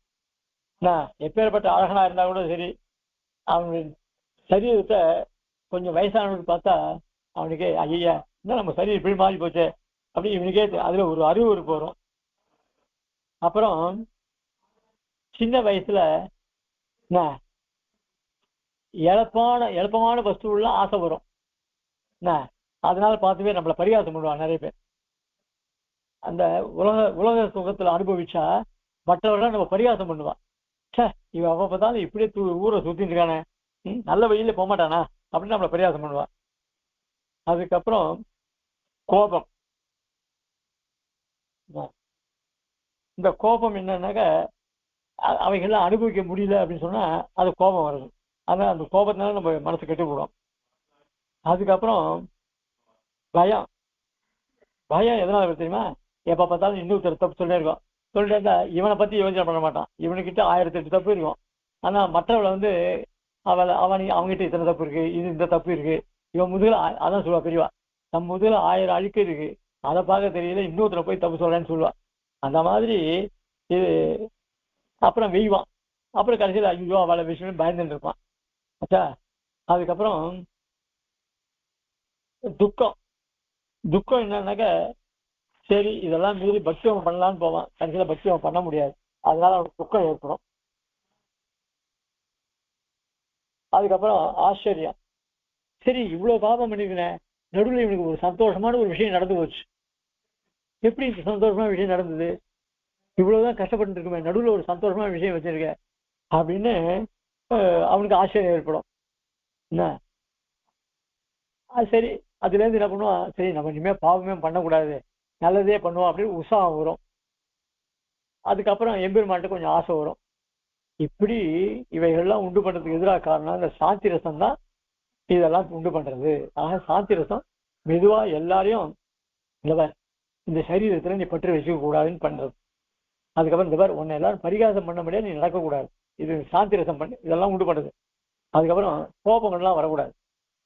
எப்பேற்பட்ட அழகனா இருந்தா கூட சரி, அவனுடைய சரீரத்தை கொஞ்சம் வயசானவனுக்கு பார்த்தா அவனுக்கு ஐயா இன்னும் நம்ம சரீரம் இப்படி மாறி போச்சு அப்படி இவனுக்கே அதுல ஒரு அருவருப்பு வரும். அப்புறம் சின்ன வயசுல எளப்பமான வஸ்துலாம் ஆசை வரும். அதனால பார்த்துவே நம்மளை பரிகாசம் பண்ணுவாங்க நிறைய பேர். அந்த உலக சுகத்துல அனுபவிச்சா மற்றவர்கள் நம்ம பரிகாசம் பண்ணுவான். இவன் அவ பார்த்தாலும் இப்படியே ஊரை சுத்திட்டு இருக்கானே, நல்ல வழியில போக மாட்டானா அப்படின்னு நம்மளை பரிகாசம் பண்ணுவான். அதுக்கப்புறம் கோபம். இந்த கோபம் என்னன்னாக்க அவைகள்லாம் அனுபவிக்க முடியல அப்படின்னு சொன்னா அது கோபம் வருது. அதனால அந்த கோபத்தினால நம்ம மனசு கெட்டு போடும். அதுக்கப்புறம் பயம். பயம் எதனால தெரியுமா? எப்ப பார்த்தாலும் இன்னொருத்தர் தப்பு சொல்லிட்டே இருக்கும். சொல்லிட்டே இருந்தா இவனை பத்தி யோசனை பண்ண மாட்டான். இவனுக்கிட்ட 1008 தப்பு இருக்கும். ஆனா மற்றவளை அவங்ககிட்ட இத்தனை தப்பு இருக்கு, இது இந்த தப்பு இருக்கு, இவன் முதுகுல அதான் சொல்லுவா பெரியவா, நம்ம முதுகுல 1000 அழுக்கு இருக்கு, அதை பார்க்க தெரியல, இன்னொருத்தரை போய் தப்பு சொல்றேன்னு சொல்லுவா. அந்த மாதிரி இது. அப்புறம் வெய்வான். அப்புறம் கடைசியில் ஐயோ அவளை விஷயம் பயந்துட்டு இருப்பான். ஆச்சா. அதுக்கப்புறம் துக்கம். துக்கம் என்னன்னாக்க, சரி இதெல்லாம் மீறி பக்தி அவன் பண்ணலான்னு போவான், கடைசியில பக்தி அவன் பண்ண முடியாது, அதனால அவனுக்கு துக்கம் ஏற்படும். அதுக்கப்புறம் ஆச்சரியம். சரி இவ்வளவு பாபம் பண்ணிருக்கேன், நடுவில் இவனுக்கு ஒரு சந்தோஷமான ஒரு விஷயம் நடந்து போச்சு. எப்படி இந்த சந்தோஷமான விஷயம் நடந்தது? இவ்வளவுதான் கஷ்டப்பட்டு இருக்குமே, நடுவில் ஒரு சந்தோஷமான விஷயம் வச்சிருக்க அப்படின்னு அவனுக்கு ஆச்சரியம் ஏற்படும். என்ன அது சரி, அதுல இருந்து என்ன பண்ணுவான், சரி நம்ம இனிமே பாவமே பண்ணக்கூடாது, நல்லதே பண்ணுவோம் அப்படின்னு உற்சாகம் வரும். அதுக்கப்புறம் எம்பெருமான்ட்டு கொஞ்சம் ஆசை வரும். இப்படி இவைகள்லாம் உண்டு பண்றதுக்கு எதிராக காரணம் இந்த சாந்தி ரசம் தான் இதெல்லாம் உண்டு பண்றது. ஆக சாந்தி ரசம் மெதுவா எல்லாரையும் இந்த சரீரத்துல நீ பற்று வச்சுக்க கூடாதுன்னு பண்றது. அதுக்கப்புறம் இந்த பேர் உன்னை எல்லாரும் பரிகாசம் பண்ண முடியாது, நீ நடக்கக்கூடாது, இது சாந்தி ரசம் பண்ணு, இதெல்லாம் உண்டு பண்ணுது. அதுக்கப்புறம் கோபங்கள்லாம் வரக்கூடாது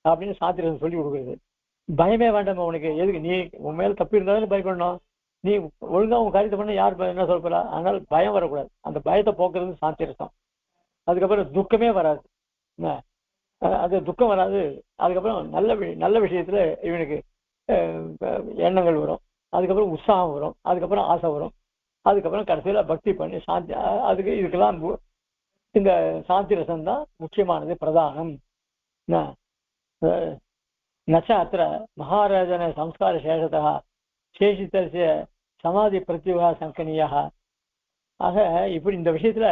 அப்படின்னு சாந்தி ரசம் சொல்லி கொடுக்குறது. பயமே வேண்டாம் உனக்கு, எதுக்கு நீ உன் மேல தப்பு இருந்தாலும் பயப்படணும், நீ ஒழுங்கா உன் காரியத்தை பண்ண யார் என்ன சொல்ல போறா, அதனால பயம் வரக்கூடாது, அந்த பயத்தை போக்குறது சாந்தி ரசம். அதுக்கப்புறம் துக்கமே வராது, அது துக்கம் வராது. அதுக்கப்புறம் நல்ல விஷயத்துல இவனுக்கு எண்ணங்கள் வரும். அதுக்கப்புறம் உற்சாகம் வரும். அதுக்கப்புறம் ஆசை வரும். அதுக்கப்புறம் கடைசியில பக்தி பண்ணி சாந்தி. அதுக்கு இதுக்கெல்லாம் இந்த சாந்தி ரசம் தான் முக்கியமானது, பிரதானம். நச்ச அத்திர மகாராஜன சம்ஸ்கார சேஷதா சேஷித்தசிய சமாதி பிரத்யுகா சங்கனியா. ஆக இப்படி இந்த விஷயத்துல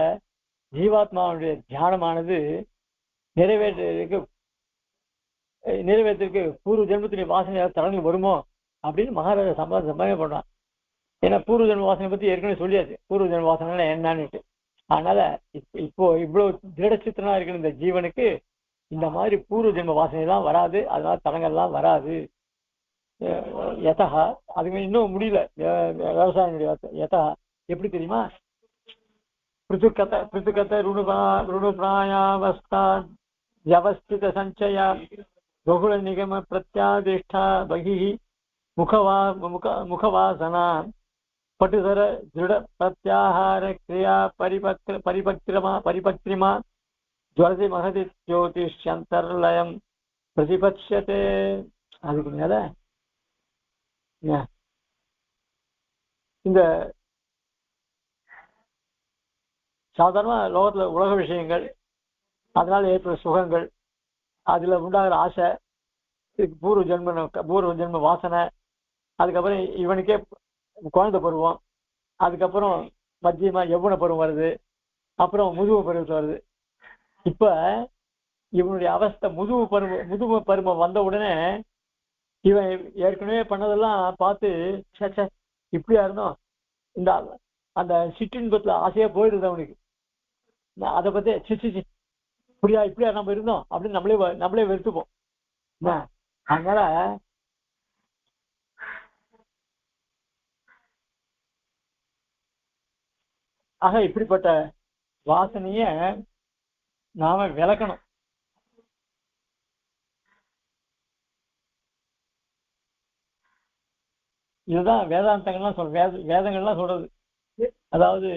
ஜீவாத்மாவுடைய தியானமானது நிறைவேற்றத்துக்கு பூர்வ ஜென்மத்தினுடைய வாசனை தரங்கள் வருமோ அப்படின்னு மகாராஜா சம்பாதனை பண்றான். ஏன்னா பூர்வ ஜென்ம வாசனை பத்தி ஏற்கனவே சொல்லியாச்சு, பூர்வ ஜென்ம வாசனை என்னன்னு. அதனால இப்போ இவ்வளவு திருடச்சித்தனா இருக்கிற இந்த ஜீவனுக்கு இந்த மாதிரி பூர்வ ஜென்ம வாசனை எல்லாம் வராது, அதனால தரங்கள்லாம் வராது. யதா அதுக்கு இன்னும் முடியல விவசாயினுடைய யதா எப்படி தெரியுமா? பிருத்துக்கத்தை ருணுபிராயாவஸ்தா வியவஸ்தித சஞ்சய பகுல நிகம பிரத்யாதிஷ்டா பகி முகவாசனா பட்டுதர திருட பிரத்யாகார கிரியா பரிபக்திரிமா ஜுவலதி மகதி ஜோதிஷ்யந்தர்லயம் பிரதிபட்சத்தே. அதுக்கு மேல இந்த சாதாரண லோகத்துல உலக விஷயங்கள், அதனால ஏற்படுற சுகங்கள், அதுல உண்டாகிற ஆசை, பூர்வ ஜென்ம வாசனை, அதுக்கப்புறம் இவனுக்கே குழந்தை பருவம், அதுக்கப்புறம் மத்தியமா யௌவன பருவம் வருது, அப்புறம் முதுகு பருவத்தில் வருது. இப்ப இவனுடைய அவஸ்தை முதுகு பருவம் வந்த உடனே இவன் ஏற்கனவே பண்ணதெல்லாம் பார்த்து இப்படியா இருந்தோம், இந்த அந்த சிற்றின்பத்துல ஆசையா போயிடுது அவனுக்கு. அதை பத்தி இப்படியா நம்ம இருந்தோம் அப்படின்னு நம்மளே வெறுத்துப்போம். அதனால ஆக இப்படிப்பட்ட வாசனைய நாம விளக்கணும். இதுதான் வேதாந்தங்கள்லாம் வேதங்கள்லாம் சொல்றது. அதாவது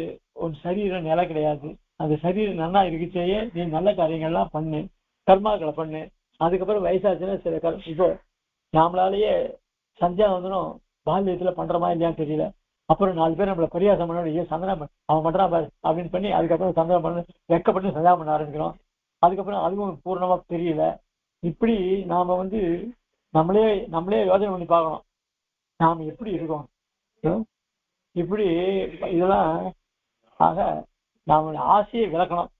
ஒரு சரீரம் நிலை கிடையாது, அந்த சரீரம் நல்லா இருக்குச்சேயே நீ நல்ல காரியங்கள்லாம் பண்ணு, கர்மாக்களை பண்ணு. அதுக்கப்புறம் வயசாச்சுன்னா சில இப்போ நாமளாலேயே சந்தியாவந்தனம் பால்யத்துல பண்றோமா இல்லையான்னு தெரியல. அப்புறம் 4 பேர் நம்மள பரியாசம் பண்ண சந்தனம் அவன் பண்றான் பாரு அப்படின்னு பண்ணி அதுக்கப்புறம் சந்தனம் பண்ணு வெக்கப்பட்டு சந்தா பண்ண ஆரம்பிக்கிறோம். அதுக்கப்புறம் அதுவும் பூர்ணமா தெரியல. இப்படி நாம நம்மளே யோசனை பண்ணி பார்க்கணும், நாம எப்படி இருக்கோம் இப்படி இதெல்லாம். ஆக நாம ஆசையை விளக்கணும்.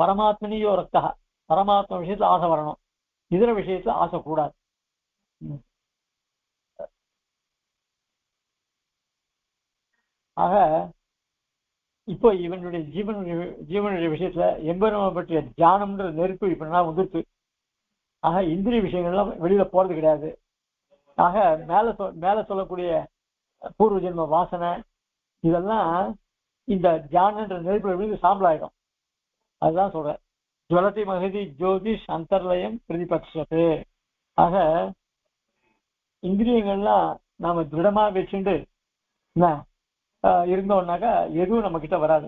பரமாத்மனியோ ரத்தா, பரமாத்மா விஷயத்துல ஆசை வரணும், இதர விஷயத்துல ஆசை கூடாது. ஆக இப்போ இவனுடைய ஜீவனுடைய விஷயத்துல எம்பெருமை பற்றிய தியானம்ன்ற நெருப்பு இப்ப நான் வந்துருச்சு. ஆக இந்திரிய விஷயங்கள்லாம் வெளியில போறது கிடையாது. ஆக மேல சொல்லக்கூடிய பூர்வ ஜென்ம வாசனை இதெல்லாம் இந்த தியானன்ற நெருப்புல விழுந்து சாம்பலாயிடும். அதுதான் சொல்றேன், ஜுவலதி மகதி ஜோதிஷ் அந்தர்லயம் பிரதிபட்சத்து. ஆக இந்திரியங்கள்லாம் நாம திருடமா வச்சுட்டு இருந்தோம்னாக்கா எதுவும் நம்ம கிட்ட வராது.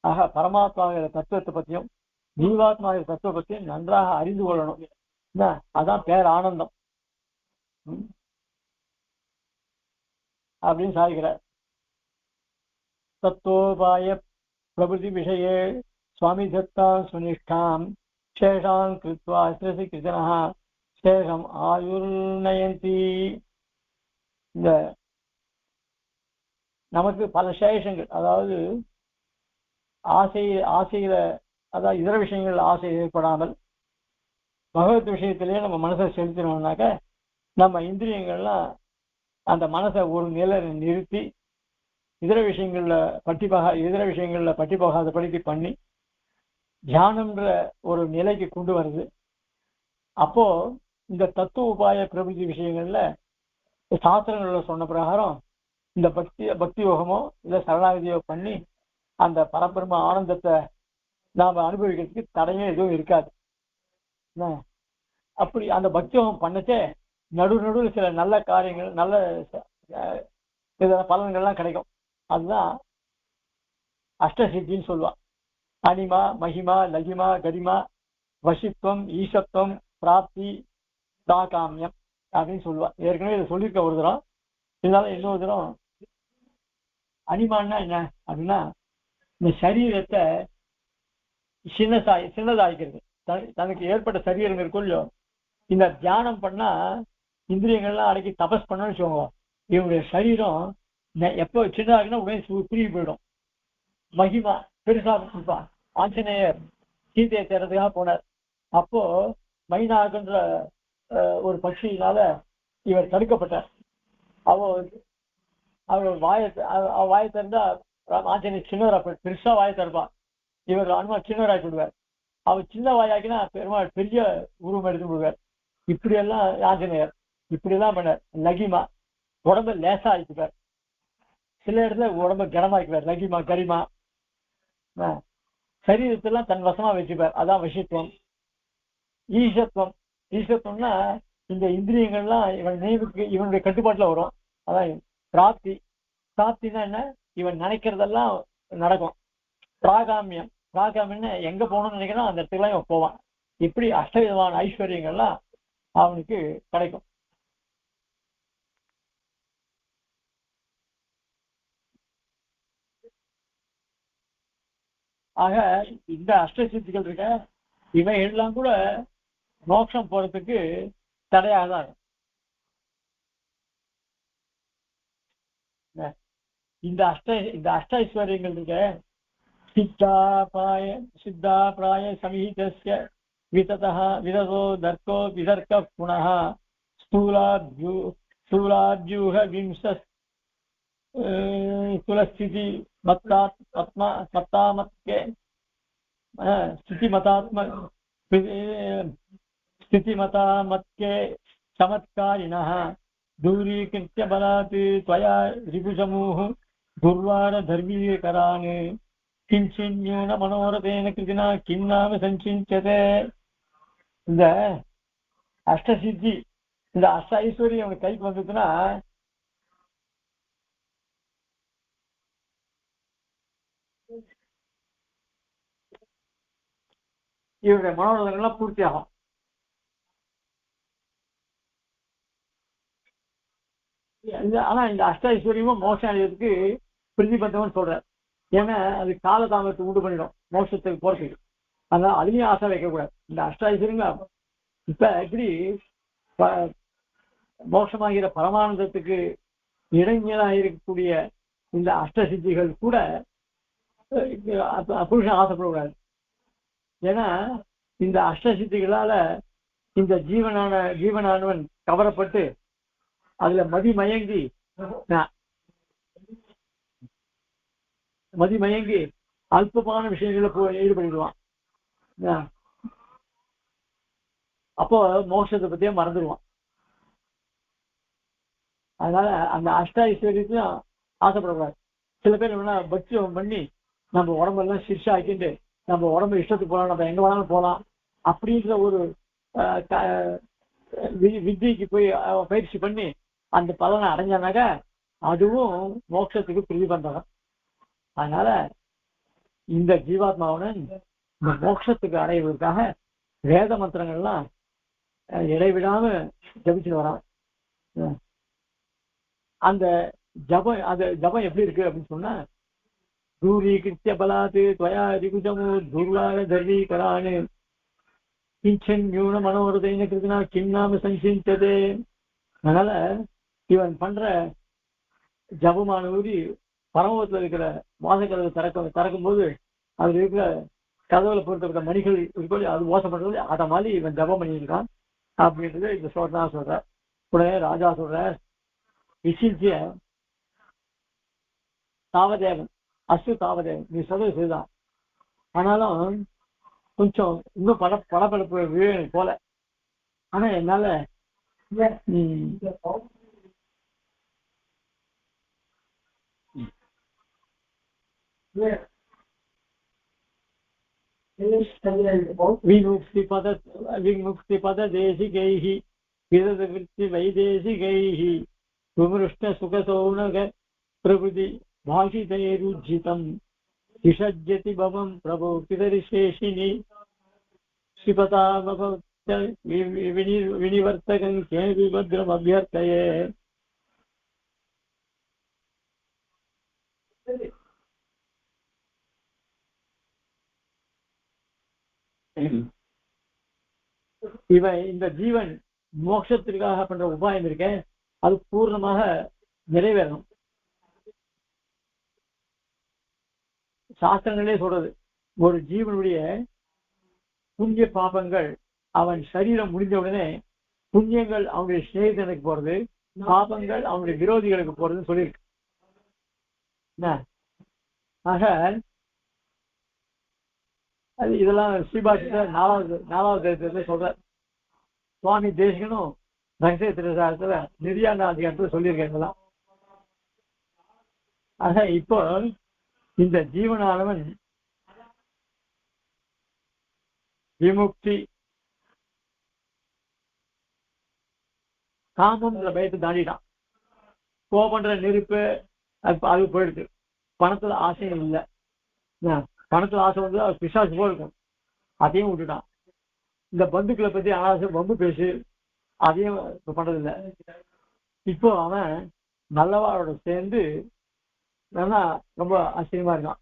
ஆக பரமாத்மாவிற தத்துவத்தை பத்தியும் ஜீவாத்மாவிற தத்துவ பத்தியும் நன்றாக அறிந்து கொள்ளணும். அதான் பேர் ஆனந்தம் அப்படின்னு சாதிக்கிறார். தத்துவோபாய பிரபுதி விஷயே சுவாமி தத்தாம் சுனிஷ்டாம் சேஷாம் கிருத்வா ஸ்ரீ கிருஷ்ணா சேஷம் ஆயுர்நயந்தி. இந்த நமக்கு பல சேஷங்கள், அதாவது ஆசையில அதாவது இதர விஷயங்கள்ல ஆசை ஏற்படாமல் பகவத் விஷயத்திலேயே நம்ம மனசை செலுத்தினோம்னாக்க நம்ம இந்திரியங்கள்லாம் அந்த மனசை ஒரு நிலையில நிறுத்தி இதர விஷயங்கள்ல பட்டி போகாதபடிக்கு பண்ணி தியானம்ன்ற ஒரு நிலைக்கு கொண்டு வருது. அப்போ இந்த தத்துவ உபாய பிரபுதி விஷயங்கள்ல சாஸ்திரங்கள்ல சொன்ன பிரகாரம் இந்த பக்தி யோகமோ இல்ல சரணாகதியோ பண்ணி அந்த பரபிரம்ம ஆனந்தத்தை நாம அனுபவிக்கிறதுக்கு தடையே எதுவும் இருக்காது. அப்படி அந்த பக்தி யோகம் பண்ணச்சே நடுவில் சில நல்ல காரியங்கள், நல்ல பலன்கள்லாம் கிடைக்கும். அதுதான் அஷ்டசித்தின்னு சொல்லுவா. அனிமா, மகிமா, லகிமா, கரிமா, வசித்துவம், ஈசத்துவம், பிராப்தி, தாகாமியம் அப்படின்னு சொல்லுவா. ஏற்கனவே இதை சொல்லியிருக்க ஒரு தரம், இருந்தாலும் இன்னொரு தரம். அனிமான்னா என்ன அப்படின்னா, இந்த சரீரத்தை சின்னதாகிக்கிறது. தனக்கு ஏற்பட்ட சரீரம் இருக்கும் இல்லையோ, இந்த தியானம் பண்ணா இந்திரியங்கள்லாம் அடக்கி தபஸ் பண்ணணும்னு வச்சுக்கோங்க, இவனுடைய சரீரம் எப்போ சின்னதாகுன்னா உடனே புரிய போயிடும். மகிமா பெருசா இருப்பான். ஆஞ்சநேயர் சீதையை தேர்றதுக்காக போனார். அப்போ மைனாகன்ற ஒரு பட்சியினால இவர் தடுக்கப்பட்டார். அவர் வாயை திறந்தா ஆஞ்சநேயர் சின்னவரா போய் பெருசா வாயை திறப்பான். இவர் அனுமான் சின்னவராகி விடுவார். அவர் சின்ன வாயாக்கினா பெருமாள் பெரிய உருவம் எடுத்து விடுவார். இப்படியெல்லாம் ஆஞ்சநேயர் இப்படியெல்லாம் பண்ணார். லகிமா உடம்ப லேசா ஆக்கிப்பார், சில இடத்துல உடம்ப கனமாக்கிப்பார். லகிமா கரிமா சரீரத்தெல்லாம் தன் வசமா வச்சுப்பார். அதான் விஷயத்துவம். ஈசத்துவம் ஈசத்துவம்னா இந்த இந்திரியங்கள்லாம் இவன் நினைவுக்கு இவனுடைய கட்டுப்பாட்டுல வரும். அதான் பிராப்தி. பிராப்தினா என்ன? இவன் நினைக்கிறதெல்லாம் நடக்கும். பிராகாமியம்னா எங்க போகணும்னு நினைக்கிறான் அந்த இடத்துக்குலாம் இவன் போவான். இப்படி அஷ்டவிதமான ஐஸ்வர்யங்கள்லாம் அவனுக்கு கிடைக்கும். ஆக இந்த அஷ்டசித்திகள் இருக்க இவை எல்லாம் கூட மோட்சம் போறதுக்கு தடையாக தான் இருக்கும். இந்த அஷ்ட ஐஸ்வர்யங்கள் இருக்க சித்தா பிராய சமீதஸ்ய விததः விததோ தர்க்கோ விதர்க்க புனः ஸ்தூலாத்யூஹ விம்ச குலஸ்திதி மத்தாமத்கே स्थितिमतामत्के चमत्कारिणः दूरीकृत्य बलात् त्वया रिपुसमूः दुर्वारधर्मीकरान् किञ्चिन्न्यून मनोरथेन कृतिना किं नाम सञ्चिन्त्यते. இந்த அஷ்டசித்தி இந்த அஷ்ட ஐஸ்வர்யம் அவனுக்கு கைக்கு வந்ததுன்னா இவருடைய மனோரதங்கள்லாம் பூர்த்தி ஆகும். ஆனா இந்த அஷ்ட ஐஸ்வர்யமும் மோட்சம் அடைகிறதுக்கு பிரதிபந்தம்னு சொல்றார். ஏன்னா அது காலதாமத்தை உண்டு பண்ணிடும் மோட்சத்துக்கு போறதுக்கு. அதனால அதுலயும் ஆசை வைக்கக்கூடாது. இந்த அஷ்ட ஐஸ்வர்யம் இப்ப எப்படி மோட்சமாகிற பரமானந்தத்துக்கு இடைஞ்சலாக இருக்கக்கூடிய இந்த அஷ்ட சித்திகள் கூட புருஷன் ஆசைப்படக்கூடாது. ஏன்னா இந்த அஷ்ட சித்திகளால இந்த ஜீவனானவன் கவரப்பட்டு அதுல மதிமயங்கி அல்பமான விஷயங்கள ஈடுபடுவான். அப்போ மோட்சத்தை பத்தியே மறந்துடுவான். அதனால அந்த அஷ்ட ஐஸ்வர்யத்தையும் ஆசைப்படக்கூடாது. சில பேர் என்ன பக்தியம் பண்ணி நம்ம உடம்பெல்லாம் சிரிச்சா ஆக்கிட்டு நம்ம உடம்பு இஷ்டத்துக்கு போகலாம், நம்ம எங்க வேணாலும் போகலாம் அப்படின்ற ஒரு வித்தியைக்கு போய் பயிற்சி பண்ணி அந்த பலனை அடைஞ்சானாக்க அதுவும் மோட்சத்துக்கு பிரதிபந்தகம். அதனால இந்த ஜீவாத்மாவுடன் இந்த மோட்சத்துக்கு அடைவதற்காக வேத மந்திரங்கள்லாம் இடைவிடாம ஜபிச்சுட்டு வரான். அந்த ஜபம் எப்படி இருக்கு அப்படின்னு சொன்னா தூரீகிருத்திய பலாத்து துவயா ரிகுஜமு துர்வார தர்வீகரானு கிஞ்சன் நியூன மனோரதைன கிருத்தினா கிம் நாம சஞ்சிந்ததே. அதனால இவன் பண்ற ஜபமானவரி பரமத்துல இருக்கிற வாசக்கதவை திறக்கும் போது அதுல இருக்கிற கதவுல பொறுத்த மணிகள் இருக்கோ அது மோசப்படுறது அத மாதிரி இவன் ஜபம் பண்ணியிருக்கான் அப்படின்றது இந்த சொல்றதான் சொல்ற. உடனே ராஜா சொல்ற விசித்திய தாவதேவன் அசு தாவதேவன் நீ சொல்றது சரிதான், ஆனாலும் கொஞ்சம் இன்னும் படப்படப்பு விவேகம் போல. ஆனா என்னால विमुक्तिपद देशिकैः विरतवृत्ति वैदेशिकैः विमृष्ट सुखसौनक प्रभृति भाषितैरुज्झितम् विसज्जति भवं प्रभो पितरिशेषिनि श्रीपता विनिवर्तकं केऽपि भद्रमभ्यर्थये. இவன் இந்த ஜீவன் மோட்சத்திற்காக பண்ற உபாயம் இருக்கேன், அது பூர்ணமாக நிறைவேறணும். சாஸ்திரங்களே சொல்றது, ஒரு ஜீவனுடைய புண்ணிய பாபங்கள் அவன் சரீரம் முடிஞ்ச உடனே புண்ணியங்கள் அவனுடைய சிநேகிதனுக்கு போறது, பாபங்கள் அவனுடைய விரோதிகளுக்கு போறதுன்னு சொல்லியிருக்கு. ஆக அது இதெல்லாம் ஸ்ரீபாஷில நாலாவது தேசத்துல சொல்ற சுவாமி தேசிகனும் ரகசிய திருசாரத்துல நிர்யாண அதிகாரத்துல சொல்லியிருக்காங்க. ஆக இப்போ இந்த ஜீவனானவன் விமுக்தி காமம்ன்ற பயத்தை தாண்டிட்டான். கோபன்ற நெருப்பு அது போயிடுது. பணத்துல ஆசையும் இல்லை. பணத்துல ஆசை வந்து அது பிசாசு போல் இருக்கும், அதையும் விட்டுட்டான். இந்த பந்துக்களை பத்தி ஆசை வம்பு பேசு, அதையும் பண்றதில்லை. இப்போ அவன் நல்லவாரோட சேர்ந்து ரொம்ப ஆச்சரியமா இருக்கான்.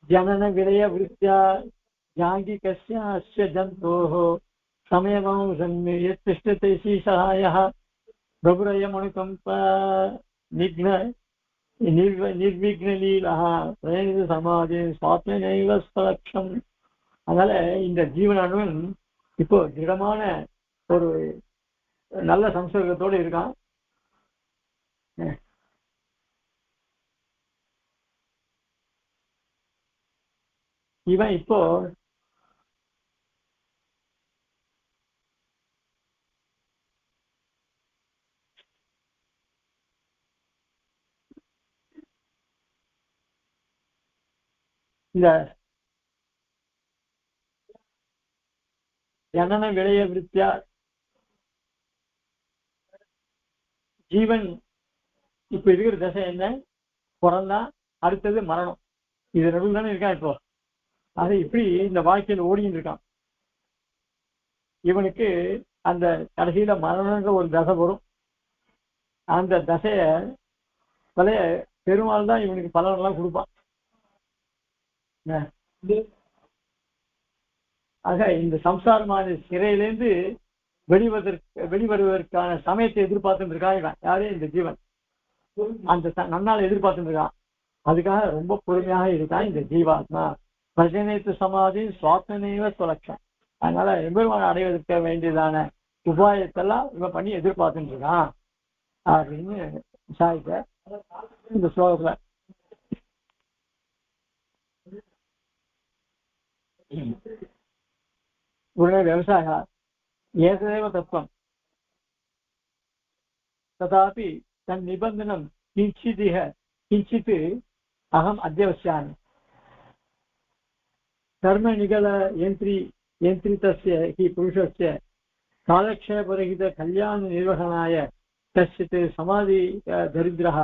ஜனன விளைய விருத்தியா ஜாங்கி கஸ்ய ஜந்தோஹோ சமயமம் சம்மியத்திஷ்டத்தை சீசகாய பிரபுரயம் அனுகம்ப நிர்விக்னலீலா சமாதி சுவாத்ம ஸ்வலட்சம். அதனால இந்த ஜீவனானவன் இப்போ திடமான ஒரு நல்ல சம்சர்க்கத்தோடு இருக்கான். இவன் இப்போ இந்த ஜனன விளைய விருத்தியா ஜீவன் இப்ப இருக்கிற தசை என்ன, பிறந்தா அடுத்தது மரணம், இது நடுவில் தானே இருக்கான் இப்போ. அது இப்படி இந்த வாழ்க்கையில் ஓடின்னு இருக்கான். இவனுக்கு அந்த கடைசியில மரணன்ற ஒரு தசை வரும். அந்த தசைய பழைய பெருமாள் தான் இவனுக்கு பலனெல்லாம் கொடுப்பான். ஆக இந்த சம்சாரமான சிறையிலேருந்து வெளிவருவதற்கான சமயத்தை எதிர்பார்த்துட்டு இருக்கான் இவன். யாரே இந்த ஜீவன் அந்த நன்னால எதிர்பார்த்துட்டு இருக்கான். அதுக்காக ரொம்ப பொறுமையாக இருக்கான் இந்த ஜீவாத்மா. பிரஜனைத்து சமாதி சுவாத்மநேவ சுலட்சம். அதனால எம்பெருமானை அடைவதற்கு வேண்டியதான உபாயத்தெல்லாம் இவன் பண்ணி எதிர்பார்த்துட்டு இருக்கான் அப்படின்னு விசாரிக்க இந்த ஸ்லோகத்துல. உடனே விவசாய ஏதேவ தத்துவம் ததாபி தன் நிபந்தனம் கிஞ்சித் அகம் அத்தியவசியாமி कर्म निगल यंत्रितस्य हि पुरुषस्य कालक्षेपरहित कल्याण निर्वहणाय कश्चित् समाधि दरिद्रः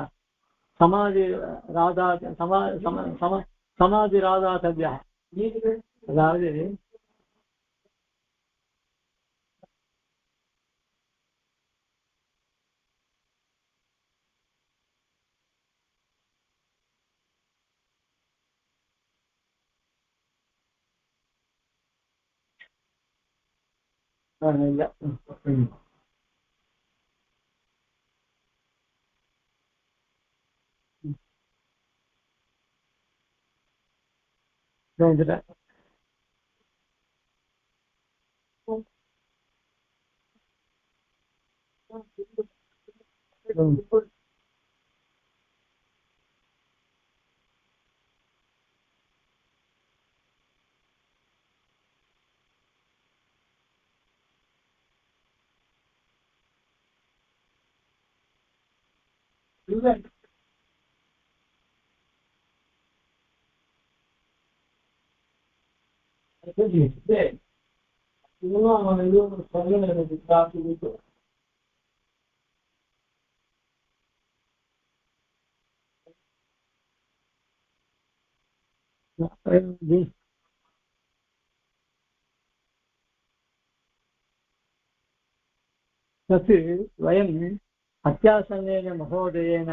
समाधि राधातव्यः. அதாவது இல்ல तत् वयम् अत्यासन्नेन महोदयेन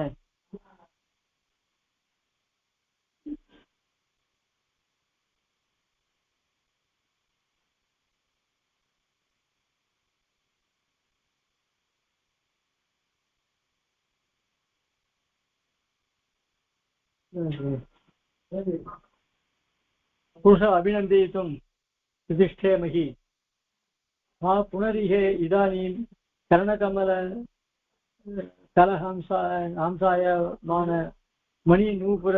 புருஷ அபிநந்தித்தும் யுதிஷ்டேமகி மா புனரிஹே இதானீம் கர்ணகமல கலஹம்சாயமான மணி நூபுர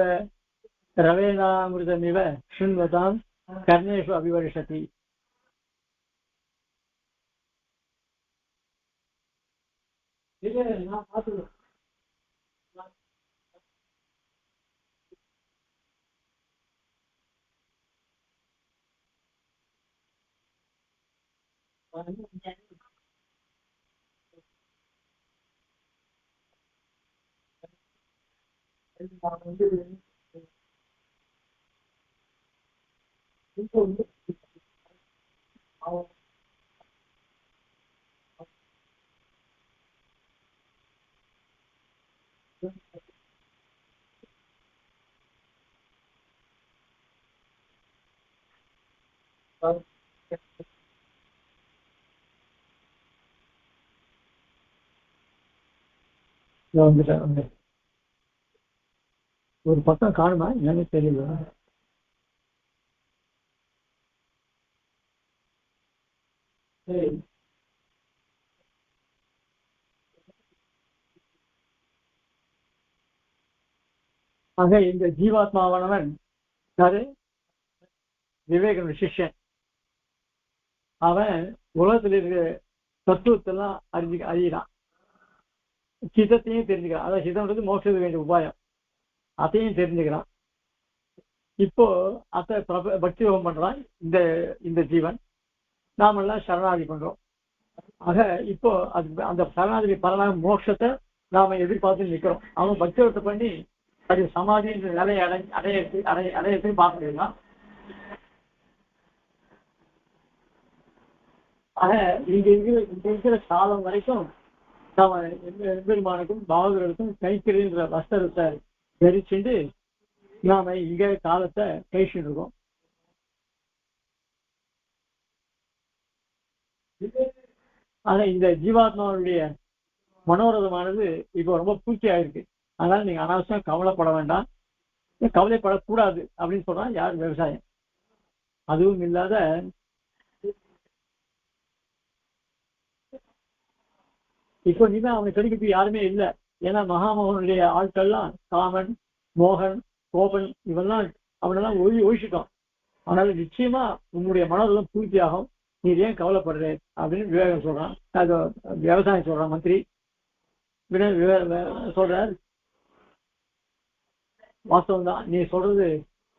ரவேணாமிருதமிவ ஸ்ருண்வதாம் கர்ணேஷு அபிவர்ஷதி. ஒரு பக்கம் காணுமா என்னன்னு தெரியல. ஆக இந்த ஜீவாத்மாவானவன் யாரு? விவேகனுடைய சிஷ்யன். அவன் உலகத்தில் இருக்கிற தத்துவத்தெல்லாம் அறியிறான், சிதத்தையும் தெரிஞ்சுக்கிறான். அதாவது சிதம்ன்றது மோட்சத்துக்கு வேண்டிய உபாயம், அதையும் தெரிஞ்சுக்கிறான். இப்போ அத்தை பக்தி யோகம் பண்றான் இந்த இந்த ஜீவன். நாமெல்லாம் சரணாகதி பண்றோம். ஆக இப்போ அது அந்த சரணாகதி பலனாக மோட்சத்தை நாம எதிர்பார்த்து நிற்கிறோம். அவன் பக்தி யோகத்தை பண்ணி அது சமாதி நிலையை அடையத்தை பார்க்க முடியுமா? ஆக இங்க இருக்கிற காலம் வரைக்கும் நாம எம்பெருமானுக்கும் பாகவதற்கும் கைக்கிற வஸ்திரத்தை தரிச்சுட்டு நாம இங்க காலத்தை கழிச்சுட்டு இருக்கோம். ஆனா இந்த ஜீவாத்மாவுடைய மனோரதமானது இப்போ ரொம்ப பூர்த்தி ஆயிருக்கு. அதனால நீங்க அனாவசியம் கவலைப்பட வேண்டாம், கவலைப்படக்கூடாது அப்படின்னு சொல்றான் யார்? விவசாயம். அதுவும் இல்லாத இப்போ நீதான் அவனை கடிக்கிறது யாருமே இல்லை. ஏன்னா மகாமோகனுடைய ஆட்கள்லாம் காமன், மோகன், கோபன் இவெல்லாம் அவனெல்லாம் ஒழிச்சிட்டோம். அதனால நிச்சயமா உன்னுடைய மனதெல்லாம் பூர்த்தி ஆகும், நீ ஏன் கவலைப்படுற அப்படின்னு விவேகம் சொல்றான். அது விவசாயம் சொல்றான் மந்திரி சொல்றார். வாஸ்தவம் தான், நீ சொல்றது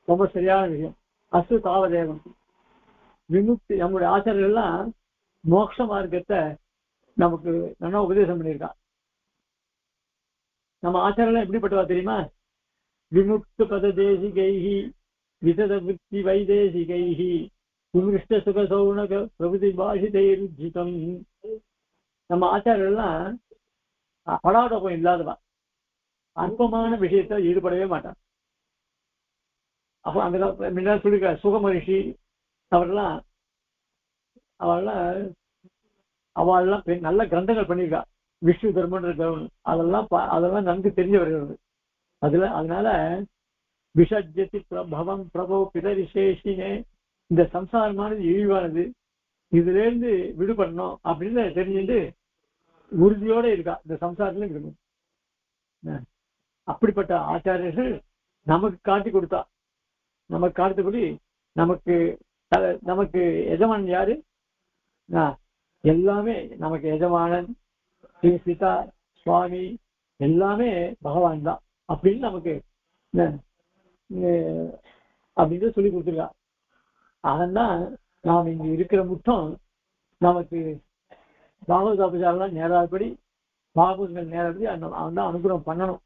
ரொம்ப சரியான விஷயம். அசு தாவதேவம் விமுக்தி. நம்முடைய ஆச்சாரியர்கள்லாம் மோட்ச மார்க்கத்தை நமக்கு நல்லா உபதேசம் பண்ணியிருக்கான். நம்ம ஆச்சாரியெல்லாம் எப்படிப்பட்டவா தெரியுமா? விமுக்த பத தேசிகைஹி விசத விருத்தி வைதேசிகைஹி விமிருஷ்ட சுக சௌனக பிரபுதி பாஷிதைருஜிதம். நம்ம ஆச்சாரியெல்லாம் படாடோபம் இல்லாதவா, அற்பமான விஷயத்தை ஈடுபடவே மாட்டான். அப்போ அங்கதான் முன்னாடி சொல்லிருக்க சுக மகிழ்ச்சி அவரெல்லாம் அவெல்லாம் நல்ல கிரந்தங்கள் பண்ணியிருக்கா. விஷ்ணு தர்மன்ற அதெல்லாம் நன்கு தெரிய வருகிறது. அதனால விஷஜதி பிரபவம் பிரபோ பிதரிசேஷினே, இந்த சம்சாரமானது இழிவானது, இதுல இருந்து விடுபடணும் அப்படின்னு தெரிஞ்சுட்டு உறுதியோட இருக்கா இந்த சம்சாரத்துல இருக்கணும். அப்படிப்பட்ட ஆச்சாரியர்கள் நமக்கு காட்டி கொடுத்தா, நமக்கு காட்டுபடி நமக்கு எஜமானன் யாரு? எல்லாமே நமக்கு எஜமானன் பிதா சுவாமி எல்லாமே பகவான் தான் அப்படின்னு நமக்கு அப்படின்னு சொல்லி கொடுத்துருக்கா. அதெல்லாம் நாம் இங்க இருக்கிற முட்டம் நமக்கு பாகவதாபச்சாரெல்லாம் நேராப்படி பாகவதங்கள் நேரப்படி அவன் தான் அனுகிரகம் பண்ணணும்.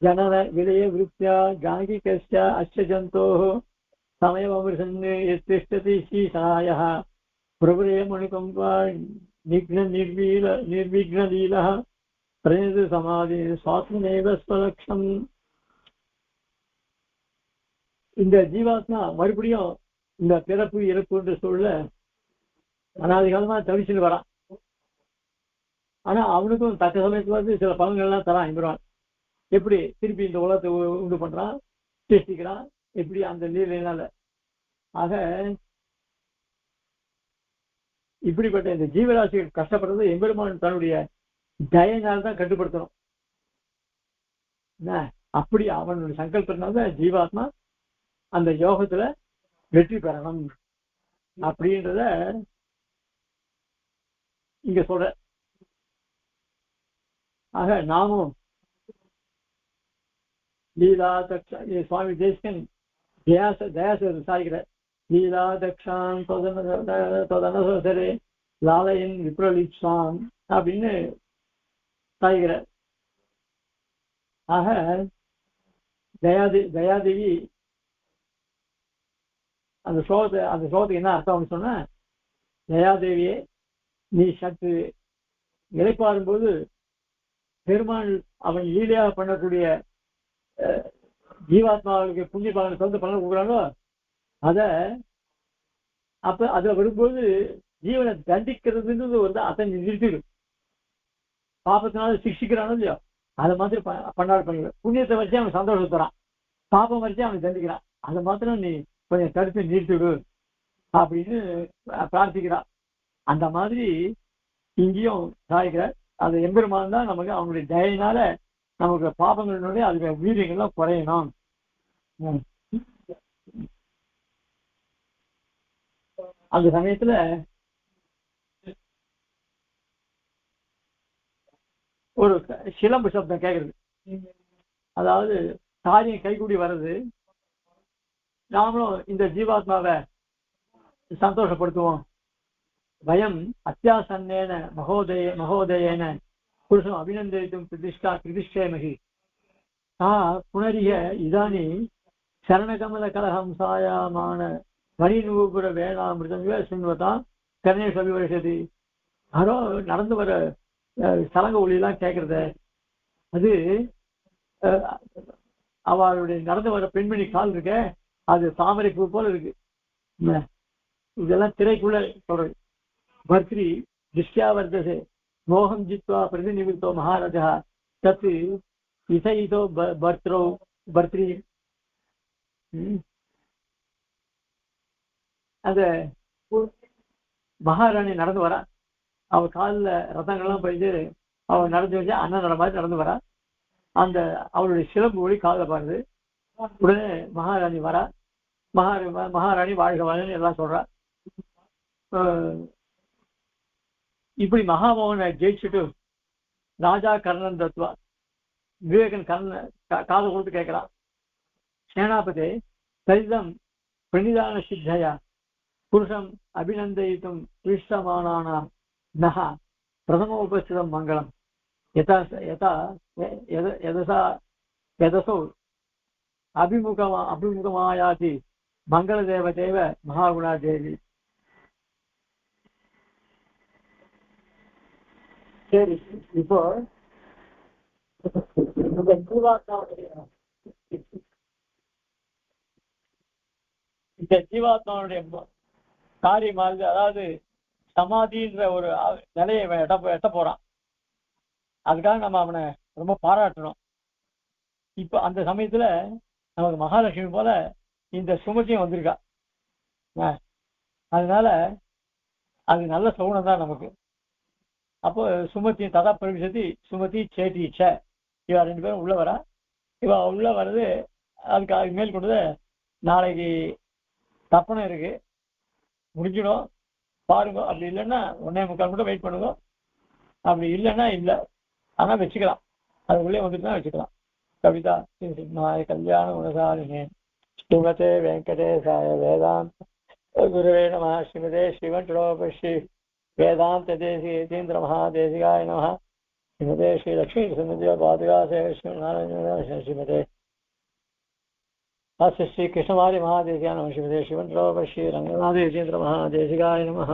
ஜனன விலைய விருத்தியா ஜானகி கஷ்ட அஷ்டஜந்தோ சமயமமிருசன் எத்திஷ்டதி ஸ்ரீசாய பிரபுரே மணிகம்பா நிர்விக்னலீல பிரணித சமாதி சுவாத்மநேவ ஸ்வலக்ஷம். இந்த ஜீவாத்மா மறுபடியும் இந்த பிறப்பு இறப்பு என்ற சூழல அனாதிகாலமா தவிச்சுட்டு வரான். ஆனா அவனுக்கும் தக்க சமயத்துல வந்து சில பலன்கள்லாம் தரான் எம்பெருமான். எப்படி திருப்பி இந்த உலகத்தை உண்டு பண்றான், சிருஷ்டிக்கிறான், எப்படி அந்த லீலையினால. ஆக இப்படிப்பட்ட இந்த ஜீவராசிகள் கஷ்டப்படுறது எம்பெருமான் தன்னுடைய தயனால் தான் கட்டுப்படுத்தணும். அப்படி அவனுடைய சங்கல்பத்தினால ஜீவாத்மா அந்த யோகத்துல வெற்றி பெறணும் அப்படின்றத இங்க சொல்ற. ஆக நாமும் லீலா தக்ஷா சுவாமி தேசிகன் தயாசர் சாதிக்கிற லீலா தக்ஷான் தொதனசரே லாலையின் விப்ரலிப்சான் அப்படின்னு சாதிக்கிற. ஆக தயாதேவி அந்த ஸ்லோகத்துக்கு என்ன அர்த்தம் சொன்ன, தயாதேவியே நீ சற்று இளைப்பாறும் போது பெருமாள் அவன் லீலையாக பண்ணக்கூடிய ஜீவாத்மாவுக்கு புண்ணிய பலனை சொந்த பலனை கொடுக்குறானோ அதை அப்ப அதுல வரும்போது ஜீவனை தண்டிக்கிறதுன்றது வந்து அதை நிறுத்திடும். பாப்பத்தினால சிக்ஷிக்கிறானோ இல்லையோ அதை மாதிரி பண்ணாடு பண்ணிடுவேன். புண்ணியத்தை வச்சு அவன் சந்தோஷத்துறான், பாப்பம் வச்சு அவனை தண்டிக்கிறான். அதை மாத்திரம் நீ கொஞ்சம் தடுத்து நிறுத்திடு அப்படின்னு பிரார்த்திக்கிறான். அந்த மாதிரி இங்கேயும் சாய்க்கிறார். அது எம்பெருமான் தான் நமக்கு அவங்களுடைய தயையினால நமக்கு பாபங்களுடைய அதுக்கு வீரியங்கள்லாம் குறையணும். அந்த சமயத்துல ஒரு சிலம்பு சப்தம் கேட்கறது, அதாவது காரியம் கைகூடி வர்றது. நாமளும் இந்த ஜீவாத்மாவை சந்தோஷப்படுத்துவோம். வயம் அத்தியாசன்னேன மகோதயேன புருஷம் அபிநந்தித்தும் பிரதிஷ்டேமகி சா புனரிய இதானி சரணகமல கலஹம்சாயமான மணிநூபுர வேணாமிருதமிவ சின்வதா கர்ணேஷு அபிவர்ஷதி. யாரோ நடந்து வர சலங்க ஒளியெல்லாம் கேட்கறத, அது அவளுடைய நடந்து வர பெண்மணி கால் இருக்க, அது தாமரை பூ போல இருக்கு. இதெல்லாம் திரைக்குள்ள சொல்றது. பர்த்ரி திருஷ்யாவர்தசே மோகம் ஜித்வா பிரதிநிமித்தோ மகாராஜா தத்து இசைதோ பர்த்ரோ பர்த்ரி. அந்த மகாராணி நடந்து வரா, அவ காலில் ரத்தங்கள்லாம் போயிட்டு அவள் நடந்து வச்சா அண்ணன் நட மாதிரி நடந்து வரா. அந்த அவளுடைய சிலம்பு ஒளி காலில் பாருது. உடனே மகாராணி வரா. மகாராணி வாழ்க வாழ்ன்னு எல்லாம் சொல்றா. இப்படி மகாமோகனை ஜெயிச்சுட்டு ராஜா கர்ணன் தத்துவா விவேகன் கர்ணன் காதை கொடுத்து கேட்கிறான், சேனாபதி சரிதம் பிரணிதான சித்தையா புருஷம் அபிநந்தித்தும் இஷ்டமானானா நகா பிரதம உபஸ்திதம் மங்களம் யதசோ அபிமுகமாயாதி மங்கள தேவதேவ மகாகுணா தேவி. சரி, இப்போ இந்த ஜீவாத்மாவுடைய காரியமானது, அதாவது சமாதின்ற ஒரு நிலையை எட்ட போறான். அதுக்காக நம்ம அவனை ரொம்ப பாராட்டணும். இப்ப அந்த சமயத்துல நமக்கு மகாலட்சுமி போல இந்த சுமதியும் வந்திருக்கா. அதனால அது நல்ல சகுனம் தான் நமக்கு. அப்போ சுமதி ததா பிரவிசதி சுமதி சேட்டீச்ச இவ ரெண்டு பேரும் உள்ள வரா. இவ உள்ள வர்றது அதுக்கு மேல் கொண்டு நாளைக்கு தப்பணம் இருக்கு, முடிஞ்சிடும் பாருங்க. அப்படி இல்லைன்னா 1:45 கூட வெயிட் பண்ணுங்க, அப்படி இல்லைன்னா இல்லை, ஆனா வச்சுக்கலாம். அதுக்குள்ளே வந்துட்டு தான் வச்சுக்கலாம். கவிதா சிம்மாய கல்யாண குணசாலினே ஸ்ரீமதே வெங்கடேசாய வேதாந்த குருவே நம. ஸ்ரீமதே ஸ்ரீவன்டோபஸ்ரீ வேதாந்த தேசி யதீந்திர மகாதேசிகாய நம. ஸ்ரீமதே ஸ்ரீ லட்சுமி சுமதிய பாதுகா சேவஸ்ரீநாராயண ஸ்ரீமதே श्री कृष्णवारी महादेशिया नमः. श्रीमते शिवंद्रोपश्री रंगनाथ यतीन्द्र महादेशिकाय नमः.